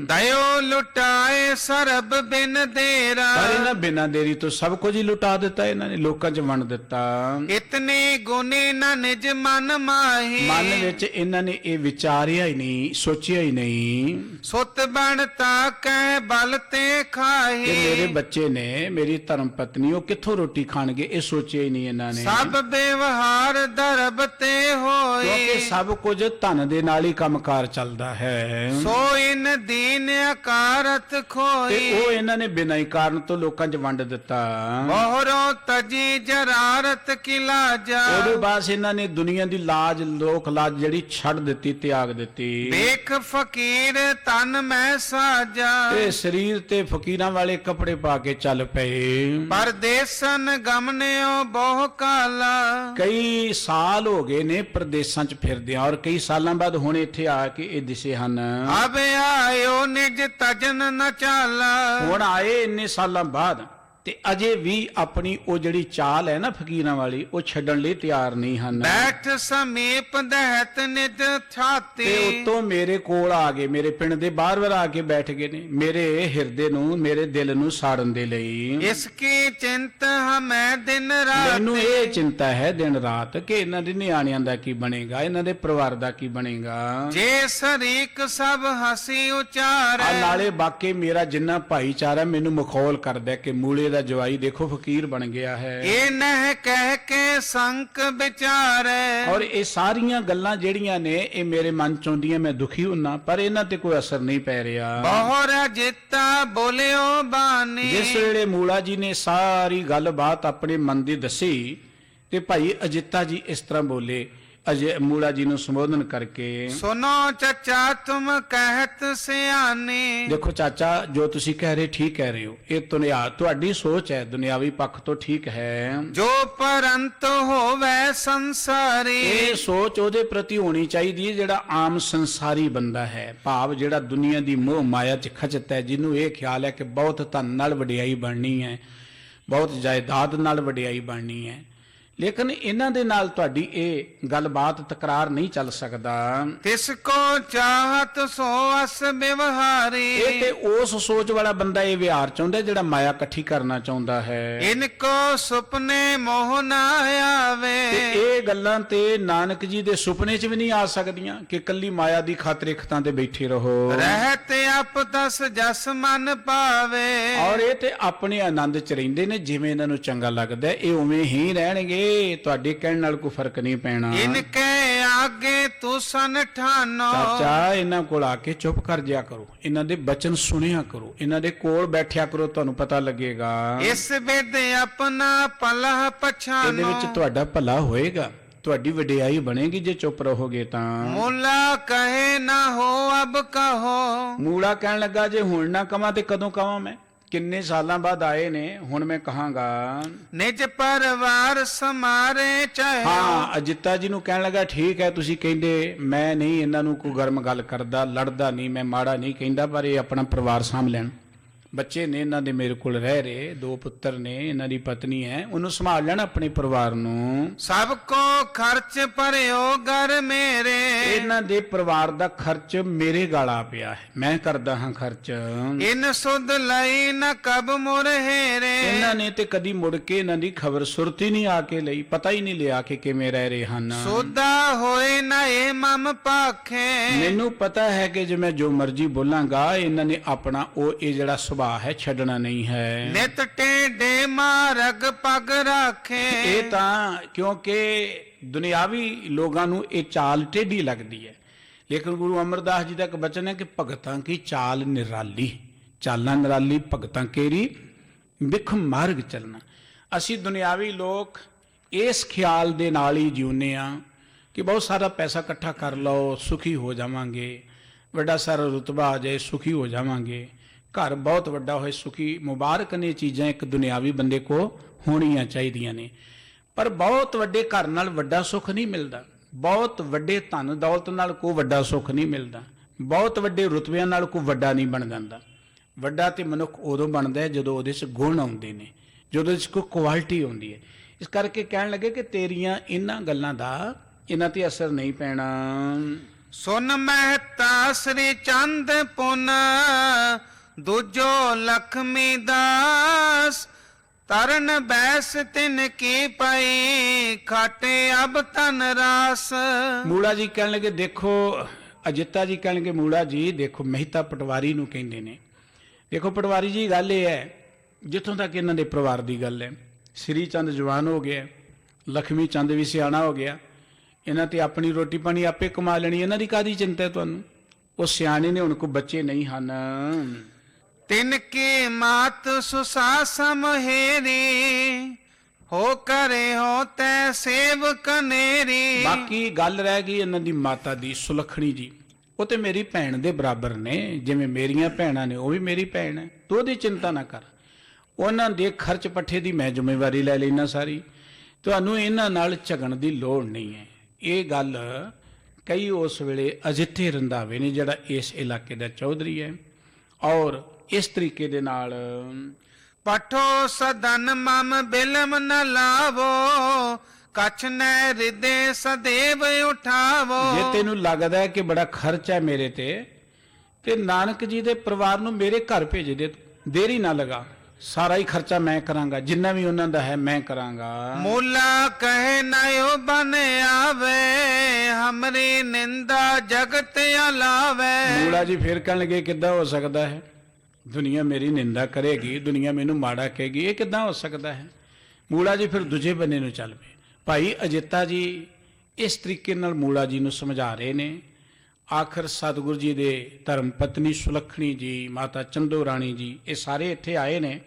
ਦਇਓ ਲੁਟਾਏ ਸਰਬ ਬਿਨ ਦੇਰਾ। ਪਰ ਇਹਨਾਂ ਬਿਨਾਂ ਦੇਰੀ ਤੋਂ ਸਭ ਕੁਝ ਹੀ ਲੁਟਾ ਦਿੱਤਾ ਇਹਨਾਂ ਨੇ, ਲੋਕਾਂ 'ਚ ਵੰਡ ਦਿੱਤਾ। ਇਤਨੇ ਗੁਨੇ ਨ ਨਿਜ ਮਨ ਮਾਹੀ। ਮਨ ਵਿੱਚ ਇਹਨਾਂ ਨੇ ਇਹ ਵਿਚਾਰਿਆ ਹੀ ਨਹੀਂ, ਸੋਚਿਆ ਹੀ ਨਹੀਂ। ਸੁਤ ਬਣ ਤਾਕੈ ਬਲ ਤੇ ਖਾਹੀ। ਕਿ ਮੇਰੇ ਬੱਚੇ ਨੇ, ਮੇਰੀ ਧਰਮ ਪਤਨੀ, ਉਹ ਕਿੱਥੋਂ ਰੋਟੀ ਖਾਣਗੇ, ਇਹ ਸੋਚਿਆ ਹੀ ਨਹੀਂ ਇਹਨਾਂ ਨੇ। ਸਭ ਬੇਵਹਾਰ ਦਰਬ ਤੇ ਹੋਏ। ਕਿਉਂਕਿ ਸਭ ਕੁਝ ਧਨ ਦੇ ਨਾਲ ਹੀ ਕੰਮਕਾਰ ਚੱਲਦਾ ਹੈ। ਸੋ ਇਨ ਦੀਨ ਅਕਾਰਤ ਖੋਈ। ਤੇ ਉਹ ਇਹਨਾਂ ਨੇ ਬਿਨਾਂ ਹੀ ਕਾਰਨ ਤੋਂ ਲੋਕਾਂ 'ਚ ਵੰਡ ਦਿੱਤਾ। ਮੋਹਰੋ ਤਜੀ ਜਰਾਰਤ ਕੀ ਲਾਜਾ। ਉਹਦੇ ਬਾਅਦ ਇਹਨਾਂ ਨੇ ਦੁਨੀਆ ਦੀ ਲਾਜ, ਲੋਕ ਲਾਜ ਜਿਹੜੀ ਛੱਡ ਦਿੱਤੀ, ਤਿਆਗ ਦਿੱਤੀ। ਵੇਖ ਫਕੀਰ ਤਨ ਮੈਂ ਸਾਜਾ। ਤੇ ਸਰੀਰ ਤੇ ਫਕੀਰਾਂ ਵਾਲੇ ਕੱਪੜੇ ਪਾ ਕੇ ਚੱਲ ਪਏ। ਪਰਦੇਸਨ ਗਮਨਿਓ ਬਹੁ ਕਾਲਾ। ਕਈ ਸਾਲ ਹੋ ਗਏ ਨੇ ਪ੍ਰਦੇਸਾਂ 'ਚ ਫਿਰਦੇ, ਔਰ ਕਈ ਸਾਲਾਂ ਬਾਅਦ ਹੁਣ ਇੱਥੇ ਆ ਕੇ ਇਹ ਦਿਸੇ ਹਨ। ਅਬ ਆਇਓ ਨਿਜ ਤਜਨ ਨ ਚਾਲਾ। ਹੁਣ ਆਏ ਇੰਨੇ ਸਾਲਾਂ ਬਾਅਦ ਤੇ ਅਜੇ ਵੀ ਆਪਣੀ ਉਹ ਜਿਹੜੀ ਚਾਲ ਹੈ ਨਾ ਫਕੀਰਾਂ ਵਾਲੀ, ਉਹ ਛੱਡਣ ਲਈ ਤਿਆਰ ਨਹੀਂ ਹਨ। ਬੈਠ ਸਮੀਪ ਦਹਿਤ ਨਿਜ ਛਾਤੀ, ਤੇ ਉਤੋਂ ਮੇਰੇ ਕੋਲ ਆ ਗਏ, ਮੇਰੇ ਪਿੰਡ ਦੇ ਬਾਹਰ ਆ ਕੇ ਬੈਠ ਗਏ ਨੇ, ਮੇਰੇ ਹਿਰਦੇ ਨੂੰ, ਮੇਰੇ ਦਿਲ ਨੂੰ ਸਾੜਨ ਦੇ ਲਈ। ਇਸ ਕੀ ਚਿੰਤ ਹਮੈ ਦਿਨ ਰਾਤ, ਮੈਨੂੰ ਇਹ ਚਿੰਤਾ ਹੈ ਦਿਨ ਰਾਤ ਕਿ ਇਹਨਾਂ ਦੇ ਨਿਆਣਿਆਂ ਦਾ ਕੀ ਬਣੇਗਾ, ਇਹਨਾਂ ਦੇ ਪਰਿਵਾਰ ਦਾ ਕੀ ਬਣੇਗਾ। ਜੇ ਸਰੀਕ ਸਭ ਹਸੀ ਉਚਾਰੈ, ਨਾਲੇ ਬਾਕੀ ਮੇਰਾ ਜਿੰਨਾ ਭਾਈਚਾਰਾ ਮੈਨੂੰ ਮਖੌਲ ਕਰਦਾ ਕਿ ਮੂਲੇ ਦਾ ਜਵਾਈ ਦੇਖੋ ਫਕੀਰ ਬਣ ਗਿਆ ਹੈ। ਇਹ ਨਹਿ ਕਹਿ ਕੇ ਸੰਕ ਵਿਚਾਰੈ, ਔਰ ਇਹ ਸਾਰੀਆਂ ਗੱਲਾਂ ਜਿਹੜੀਆਂ ਨੇ ਇਹ ਮੇਰੇ ਮਨ ਚ ਆਉਂਦੀਆਂ, ਮੈਂ ਦੁਖੀ ਹੁੰਨਾ, ਪਰ ਇਹਨਾਂ ਤੇ ਕੋਈ ਅਸਰ ਨਹੀਂ ਪੈ ਰਿਹਾ। ਬਹੁਰਾ ਜਿੱਤਾ ਬੋਲਿਓ ਬਾਣੀ, ਜਿਸ ਵੇਲੇ ਮੂਲਾ ਜੀ ਨੇ ਸਾਰੀ ਗੱਲਬਾਤ ਆਪਣੇ ਮਨ ਦੀ ਦੱਸੀ ਤੇ ਭਾਈ ਅਜਿੱਤਾ ਜੀ ਇਸ ਤਰ੍ਹਾਂ ਬੋਲੇ, ਅਜੇ ਮੂਲਾ ਜੀ ਨੂੰ ਸੰਬੋਧਨ ਕਰਕੇ, ਸੁਨੋ ਚਚਾ ਤੁਮ ਕਹਿਤ ਸਿਆਣੀ, ਦੇਖੋ ਚਾਚਾ ਜੋ ਤੁਸੀਂ ਕਹਿ ਰਹੇ ਠੀਕ ਕਹਿ ਰਹੇ ਹੋ, ਇਹ ਤੁਹਾਡੀ ਸੋਚ ਹੈ, ਦੁਨਿਆਵੀ ਪੱਖ ਤੋਂ ਠੀਕ ਹੈ। ਜੋ ਪਰੰਤ ਹੋਵੇ ਸੰਸਾਰੀ, ਇਹ ਸੋਚ ਉਹਦੇ ਪ੍ਰਤੀ ਹੋਣੀ ਚਾਹੀਦੀ ਹੈ ਜਿਹੜਾ ਆਮ ਸੰਸਾਰੀ ਬੰਦਾ ਹੈ, ਭਾਵ ਜਿਹੜਾ ਦੁਨੀਆ ਦੀ ਮੋਹ ਮਾਇਆ 'ਚ ਖਚਤ ਹੈ, ਜਿਹਨੂੰ ਇਹ ਖਿਆਲ ਹੈ ਕਿ ਬਹੁਤ ਧਨ ਨਾਲ ਵਡਿਆਈ ਬਣਨੀ ਹੈ, ਬਹੁਤ ਜਾਇਦਾਦ ਨਾਲ ਵਡਿਆਈ ਬਣਨੀ ਹੈ। ਲੇਕਿਨ ਇਹਨਾਂ ਦੇ ਨਾਲ ਤੁਹਾਡੀ ਇਹ ਗੱਲਬਾਤ ਤਕਰਾਰ ਨਹੀਂ ਚੱਲ ਸਕਦਾ। ਤਿਸ ਕੋ ਚਾਹਤ ਸੋ ਅਸ ਵਿਵਹਾਰੀ, ਇਹ ਤੇ ਉਸ ਸੋਚ ਵਾਲਾ ਬੰਦਾ ਇਹ ਵਿਹਾਰ ਚਾਹੁੰਦਾ ਜਿਹੜਾ ਮਾਇਆ ਇਕੱਠੀ ਕਰਨਾ ਚਾਹੁੰਦਾ ਹੈ। ਇਨ ਕੋ ਸੁਪਨੇ ਮੋਹ ਨਾ ਆਵੇ, ਤੇ ਇਹ ਗੱਲਾਂ ਤੇ ਨਾਨਕ ਜੀ ਦੇ ਸੁਪਨੇ 'ਚ ਵੀ ਨਹੀਂ ਆ ਸਕਦੀਆਂ ਕਿ ਕੱਲੀ ਮਾਇਆ ਦੀ ਖਾਤਰ ਖਤਾਂ ਤੇ ਬੈਠੇ ਰਹੋ। ਰਹਿਤ ਆਪ ਦਸ ਜਸ ਮਨ ਪਾਵੇ, ਔਰ ਇਹ ਤੇ ਆਪਣੇ ਆਨੰਦ 'ਚ ਰਹਿੰਦੇ ਨੇ, ਜਿਵੇਂ ਇਹਨਾਂ ਨੂੰ ਚੰਗਾ ਲੱਗਦਾ ਇਹ ਉਵੇਂ ਹੀ ਰਹਿਣਗੇ, ਤੁਹਾਡੇ ਕਹਿਣ ਨਾਲ ਕੋਈ ਫਰਕ ਨਹੀਂ ਪੈਣਾ। ਇਨ ਕੇ ਆਗੇ ਤੂੰ ਸਨ ਠਾਨੋ, ਚਾਚਾ ਇਹਨਾਂ ਕੋਲ ਆ ਕੇ ਚੁੱਪ ਕਰ ਜਿਆ ਕਰੋ, ਇਹਨਾਂ ਦੇ ਬਚਨ ਸੁਣਿਆ ਕਰੋ, ਇਹਨਾਂ ਦੇ ਕੋਲ ਬੈਠਿਆ ਕਰੋ, ਤੁਹਾਨੂੰ ਪਤਾ ਲੱਗੇਗਾ। ਇਸ ਵਿਦ ਆਪਣਾ ਭਲਾ ਪਛਾਨੋ, ਇਹਦੇ ਵਿੱਚ ਤੁਹਾਡਾ ਭਲਾ ਹੋਏਗਾ, ਤੁਹਾਡੀ ਵਡਿਆਈ ਬਣੇਗੀ ਜੇ ਚੁੱਪ ਰਹੋਗੇ ਤਾਂ। ਮੂਲਾ ਕਹੇ ਨਾ ਹੋ ਅਬ ਕਹੋ, ਮੂਲਾ ਕਹਿਣ ਲੱਗਾ ਜੇ ਹੁਣ ਨਾ ਕਵਾਂ ਤੇ ਕਦੋਂ ਕਵਾਂ, ਮੈਂ ਕਿੰਨੇ ਸਾਲਾਂ ਬਾਅਦ ਆਏ ਨੇ, ਹੁਣ ਮੈਂ ਕਹਾਂਗਾ। ਨਿਜ ਪਰਿਵਾਰ ਸਮਾਰੇ ਚਾਹੇ, ਹਾਂ ਅਜਿੱਤਾ ਜੀ ਨੂੰ ਕਹਿਣ ਲੱਗਾ ਠੀਕ ਹੈ, ਤੁਸੀਂ ਕਹਿੰਦੇ ਮੈਂ ਨਹੀਂ ਇਹਨਾਂ ਨੂੰ ਕੋਈ ਗਰਮ ਗੱਲ ਕਰਦਾ, ਲੜਦਾ ਨਹੀਂ, ਮੈਂ ਮਾੜਾ ਨਹੀਂ ਕਹਿੰਦਾ, ਪਰ ਇਹ ਆਪਣਾ ਪਰਿਵਾਰ ਸਾਂਭ ਲੈਣ, ਬੱਚੇ ਨੇ ਇਹਨਾਂ ਦੇ ਮੇਰੇ ਕੋਲ ਰਹਿ ਰਹੇ, 2 ਪੁੱਤਰ ਨੇ, ਇਹਨਾਂ ਦੀ ਪਤਨੀ ਹੈ, ਉਹਨੂੰ ਸੰਭਾਲ ਲੈਣ ਆਪਣੇ ਪਰਿਵਾਰ ਨੂੰ। ਸਭ ਕੋ ਖਰਚ ਭਰਿਓ ਘਰ ਮੇਰੇ, ਇਹਨਾਂ ਦੇ ਪਰਿਵਾਰ ਦਾ ਖਰਚ ਮੇਰੇ ਗਾਲਾ ਪਿਆ ਹੈ, ਮੈਂ ਕਰਦਾ ਹਾਂ ਖਰਚ। ਇਨ ਸੁਧ ਲਈ ਨ ਕਬ ਮੁਰ ਹੇਰੇ, ਇਹਨਾਂ ਨੇ ਤੇ ਕਦੀ ਮੁੜ ਕੇ ਇਹਨਾਂ ਦੀ ਖਬਰ ਸੁਰਤੀ ਨਹੀਂ ਆ ਕੇ ਲਈ, ਪਤਾ ਹੀ ਨਹੀਂ ਲਿਆ ਕਿ ਕਿਵੇਂ ਰਹਿ ਰਹੇ ਹਨ। ਸੁਦਾ ਹੋਏ ਨ ਇਹ ਮਮ ਪਾਖੇ, ਮੈਨੂੰ ਪਤਾ ਹੈ ਕਿ ਜੇ ਮੈਂ ਜੋ ਮਰਜ਼ੀ ਬੋਲਾਂਗਾ ਇਹਨਾਂ ਨੇ ਆਪਣਾ ਉਹ ਇਹ ਜਿਹੜਾ ਹੈ ਛੱਡਣਾ ਨਹੀਂ ਹੈ। ਨਿਤ ਟੇਡੇ ਮਾਰਗ ਪਗ ਰੱਖੇ, ਇਹ ਤਾਂ ਕਿਉਂਕਿ ਦੁਨਿਆਵੀ ਲੋਕਾਂ ਨੂੰ ਇਹ ਚਾਲ ਟੇਢੀ ਲੱਗਦੀ ਹੈ, ਲੇਕਿਨ ਗੁਰੂ ਅਮਰਦਾਸ ਜੀ ਦਾ ਇੱਕ ਬਚਨ ਹੈ ਕਿ ਭਗਤਾਂ ਕੀ ਚਾਲ ਨਿਰਾਲੀ, ਚਾਲਾਂ ਨਿਰਾਲੀ ਭਗਤਾਂ ਕੇਰੀ ਵਿਖ ਮਾਰਗ ਚੱਲਣਾ। ਅਸੀਂ ਦੁਨਿਆਵੀ ਲੋਕ ਇਸ ਖਿਆਲ ਦੇ ਨਾਲ ਹੀ ਜਿਉਂਦੇ ਆ ਕਿ ਬਹੁਤ ਸਾਰਾ ਪੈਸਾ ਇਕੱਠਾ ਕਰ ਲਓ ਸੁਖੀ ਹੋ ਜਾਵਾਂਗੇ, ਵੱਡਾ ਸਾਰਾ ਰੁਤਬਾ ਆ ਜਾਏ ਸੁਖੀ ਹੋ ਜਾਵਾਂਗੇ, ਘਰ ਬਹੁਤ ਵੱਡਾ ਹੋਏ ਸੁਖੀ, ਮੁਬਾਰਕ ਨੇ ਚੀਜ਼ਾਂ ਇੱਕ ਦੁਨਿਆਵੀ ਬੰਦੇ ਕੋ ਹੋਣੀਆਂ ਚਾਹੀਦੀਆਂ ਨੇ। ਪਰ ਬਹੁਤ ਵੱਡੇ ਘਰ ਨਾਲ ਵੱਡਾ ਸੁੱਖ ਨਹੀਂ ਮਿਲਦਾ, ਬਹੁਤ ਵੱਡੇ ਧਨ ਦੌਲਤ ਨਾਲ ਕੋਈ ਵੱਡਾ ਸੁੱਖ ਨਹੀਂ ਮਿਲਦਾ, ਬਹੁਤ ਵੱਡੇ ਰੁਤਬਿਆਂ ਨਾਲ ਕੋਈ ਵੱਡਾ ਨਹੀਂ ਬਣ ਜਾਂਦਾ। ਵੱਡਾ ਤੇ ਮਨੁੱਖ ਉਦੋਂ ਬਣਦਾ ਹੈ ਜਦੋਂ ਉਹਦੇ 'ਚ ਗੁਣ ਆਉਂਦੇ ਨੇ, ਜਦੋਂ ਉਹਦੇ 'ਚ ਕੋਈ ਕੁਆਲਿਟੀ ਆਉਂਦੀ ਹੈ। ਇਸ ਕਰਕੇ ਕਹਿਣ ਲੱਗੇ ਕਿ ਤੇਰੀਆਂ ਇਹਨਾਂ ਗੱਲਾਂ ਦਾ ਇਹਨਾਂ ਤੇ ਅਸਰ ਨਹੀਂ ਪੈਣਾ। ਸੁਨ ਮਹਿਤਾ ਸ੍ਰੀ ਚੰਦ ਪੁਨ ਦੂਜੋ ਲਖਮੀ ਦਾਸ, ਤਰਨ ਬੈਸ ਤਿਨ ਕੀ ਪਈ ਖਾਟੇ ਅਬ ਤਨ ਰਾਸ। ਮੂਲਾ ਜੀ ਕਹਿਣ ਲੱਗੇ ਦੇਖੋ, ਅਜਿੱਤਾ ਜੀ ਕਹਿਣ ਲੱਗੇ ਮੂਲਾ ਜੀ ਦੇਖੋ, ਮਹਿਤਾ ਪਟਵਾਰੀ ਨੂੰ ਕਹਿੰਦੇ ਨੇ, ਦੇਖੋ ਪਟਵਾਰੀ ਜੀ ਗੱਲ ਇਹ ਹੈ, ਜਿੱਥੋਂ ਤੱਕ ਇਹਨਾਂ ਦੇ ਪਰਿਵਾਰ ਦੀ ਗੱਲ ਹੈ, ਸ੍ਰੀ ਚੰਦ ਜਵਾਨ ਹੋ ਗਿਆ, ਲਖਮੀ ਚੰਦ ਵੀ ਸਿਆਣਾ ਹੋ ਗਿਆ, ਇਹਨਾਂ ਤੇ ਆਪਣੀ ਰੋਟੀ ਪਾਣੀ ਆਪੇ ਕਮਾ ਲੈਣੀ, ਇਹਨਾਂ ਦੀ ਕਾਹਦੀ ਚਿੰਤਾ ਤੁਹਾਨੂੰ, ਉਹ ਸਿਆਣੇ ਨੇ, ਹੁਣ ਕੋਈ ਬੱਚੇ ਨਹੀਂ ਹਨ। ਤਿਨ ਕੀ ਮਾਤ ਸੁਸਾ ਸਮਹੇਰੀ, ਹੋ ਕਰੇ ਹੋ ਤੈ ਸੇਵ ਕਨੇਰੀ। ਬਾਕੀ ਗੱਲ ਰਹਿ ਗਈ ਇਹਨਾਂ ਦੀ ਮਾਤਾ ਦੀ, ਸੁਲੱਖਣੀ ਜੀ, ਉਹ ਤੇ ਮੇਰੀ ਭੈਣ ਦੇ ਬਰਾਬਰ ਨੇ, ਜਿਵੇਂ ਮੇਰੀਆਂ ਭੈਣਾਂ ਨੇ ਉਹ ਵੀ ਮੇਰੀ ਭੈਣ ਹੈ, ਤੂੰ ਉਹਦੀ ਚਿੰਤਾ ਨਾ ਕਰ, ਉਹਨਾਂ ਦੇ ਖਰਚ ਪੱਠੇ ਦੀ ਮੈਂ ਜ਼ਿੰਮੇਵਾਰੀ ਲੈ ਲੈਣਾ ਸਾਰੀ, ਤੁਹਾਨੂੰ ਇਹਨਾਂ ਨਾਲ ਝਗੜਨ ਦੀ ਲੋੜ ਨਹੀਂ ਹੈ। ਇਹ ਗੱਲ ਕਈ ਉਸ ਵੇਲੇ ਅਜਿੱਥੇ ਰੰਧਾਵੇ ਨੇ ਜਿਹੜਾ ਇਸ ਇਲਾਕੇ ਦਾ ਚੌਧਰੀ ਹੈ, ਔਰ ਇਸ ਤਰੀਕੇ ਦੇ ਨਾਲ ਪਠੋ ਸਦਨ ਮਮ ਬਿਲਮ ਨ ਲਾਵੋ ਕਛ ਨੈ ਹਿਰਦੇ ਸਦੇਵ ਉਠਾਵੋ। ਜੇ ਤੈਨੂੰ ਲੱਗਦਾ ਹੈ ਕਿ ਬੜਾ ਖਰਚ ਹੈ ਮੇਰੇ ਤੇ ਨਾਨਕ ਜੀ ਦੇ ਪਰਿਵਾਰ ਨੂੰ ਮੇਰੇ ਘਰ ਭੇਜ ਦੇ, ਦੇਰੀ ਨਾ ਲਗਾ, ਸਾਰਾ ਹੀ ਖਰਚਾ ਮੈਂ ਕਰਾਂਗਾ, ਜਿੰਨਾ ਵੀ ਉਹਨਾਂ ਦਾ ਹੈ ਮੈਂ ਕਰਾਂਗਾ। ਮੂਲਾ ਕਹੇ ਨਯੋ ਬਨ ਆਵੇ ਹਮਰੀ ਨਿੰਦਾ ਜਗਤ ਅਲਾਵੇ। ਮੂਲਾ ਜੀ ਫਿਰ ਕਹਿਣ ਲੱਗੇ ਕਿੱਦਾਂ ਹੋ ਸਕਦਾ ਹੈ, ਦੁਨੀਆ ਮੇਰੀ ਨਿੰਦਾ ਕਰੇਗੀ, ਦੁਨੀਆ ਮੈਨੂੰ ਮਾੜਾ ਕਹੇਗੀ, ਇਹ ਕਿੱਦਾਂ ਹੋ ਸਕਦਾ ਹੈ। ਮੂਲਾ ਜੀ ਫਿਰ ਦੂਜੇ ਬੰਨੇ ਨੂੰ ਚੱਲ ਪਏ। ਭਾਈ ਅਜਿੱਤਾ ਜੀ ਇਸ ਤਰੀਕੇ ਨਾਲ ਮੂਲਾ ਜੀ ਨੂੰ ਸਮਝਾ ਰਹੇ ਨੇ। ਆਖਰ ਸਤਿਗੁਰੂ ਜੀ ਦੇ ਧਰਮ ਪਤਨੀ ਸੁਲੱਖਣੀ ਜੀ, ਮਾਤਾ ਚੰਦੋ ਰਾਣੀ ਜੀ, ਇਹ ਸਾਰੇ ਇੱਥੇ ਆਏ ਨੇ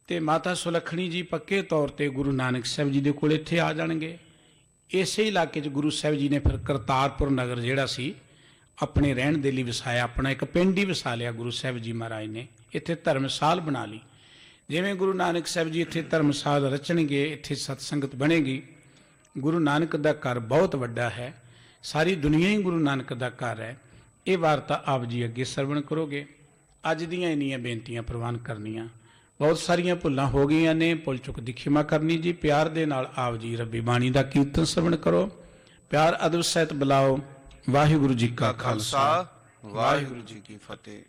ਤੇ ਮਾਤਾ ਸੁਲੱਖਣੀ ਜੀ ਪੱਕੇ ਤੌਰ ਤੇ ਗੁਰੂ ਨਾਨਕ ਸਾਹਿਬ ਜੀ ਦੇ ਕੋਲ ਇੱਥੇ ਆ ਜਾਣਗੇ। ਇਸੇ ਇਲਾਕੇ 'ਚ ਗੁਰੂ ਸਾਹਿਬ ਜੀ ਨੇ ਫਿਰ ਕਰਤਾਰਪੁਰ ਨਗਰ ਜਿਹੜਾ ਸੀ ਆਪਣੇ ਰਹਿਣ ਦੇ ਲਈ ਵਸਾਇਆ, ਆਪਣਾ ਇੱਕ ਪਿੰਡ ਹੀ ਵਸਾ ਲਿਆ ਗੁਰੂ ਸਾਹਿਬ ਜੀ ਮਹਾਰਾਜ ਨੇ। ਇੱਥੇ ਧਰਮਸਾਲ ਬਣਾ ਲਈ। ਜਿਵੇਂ ਗੁਰੂ ਨਾਨਕ ਸਾਹਿਬ ਜੀ ਇੱਥੇ ਧਰਮਸਾਲ ਰਚਣਗੇ, ਇੱਥੇ ਸਤਸੰਗਤ ਬਣੇਗੀ। ਗੁਰੂ ਨਾਨਕ ਦਾ ਘਰ ਬਹੁਤ ਵੱਡਾ ਹੈ, ਸਾਰੀ ਦੁਨੀਆ ਹੀ ਗੁਰੂ ਨਾਨਕ ਦਾ ਘਰ ਹੈ। ਇਹ ਵਾਰਤਾ ਆਪ ਜੀ ਅੱਗੇ ਸਰਵਣ ਕਰੋਗੇ। ਅੱਜ ਦੀਆਂ ਇੰਨੀਆਂ ਬੇਨਤੀਆਂ ਪ੍ਰਵਾਨ ਕਰਨੀਆਂ, ਬਹੁਤ ਸਾਰੀਆਂ ਭੁੱਲਾਂ ਹੋ ਗਈਆਂ ਨੇ, ਭੁੱਲ ਚੁੱਕ ਦੀ ਖਿਮਾ ਕਰਨੀ ਜੀ। ਪਿਆਰ ਦੇ ਨਾਲ ਆਪ ਜੀ ਰੱਬੀ ਬਾਣੀ ਦਾ ਕੀਰਤਨ ਸਰਵਣ ਕਰੋ, ਪਿਆਰ ਅਦਬ ਸਹਿਤ ਬੁਲਾਓ। ਵਾਹਿਗੁਰੂ ਜੀ ਕਾ ਖਾਲਸਾ, ਵਾਹਿਗੁਰੂ ਜੀ ਕੀ ਫਤਿਹ।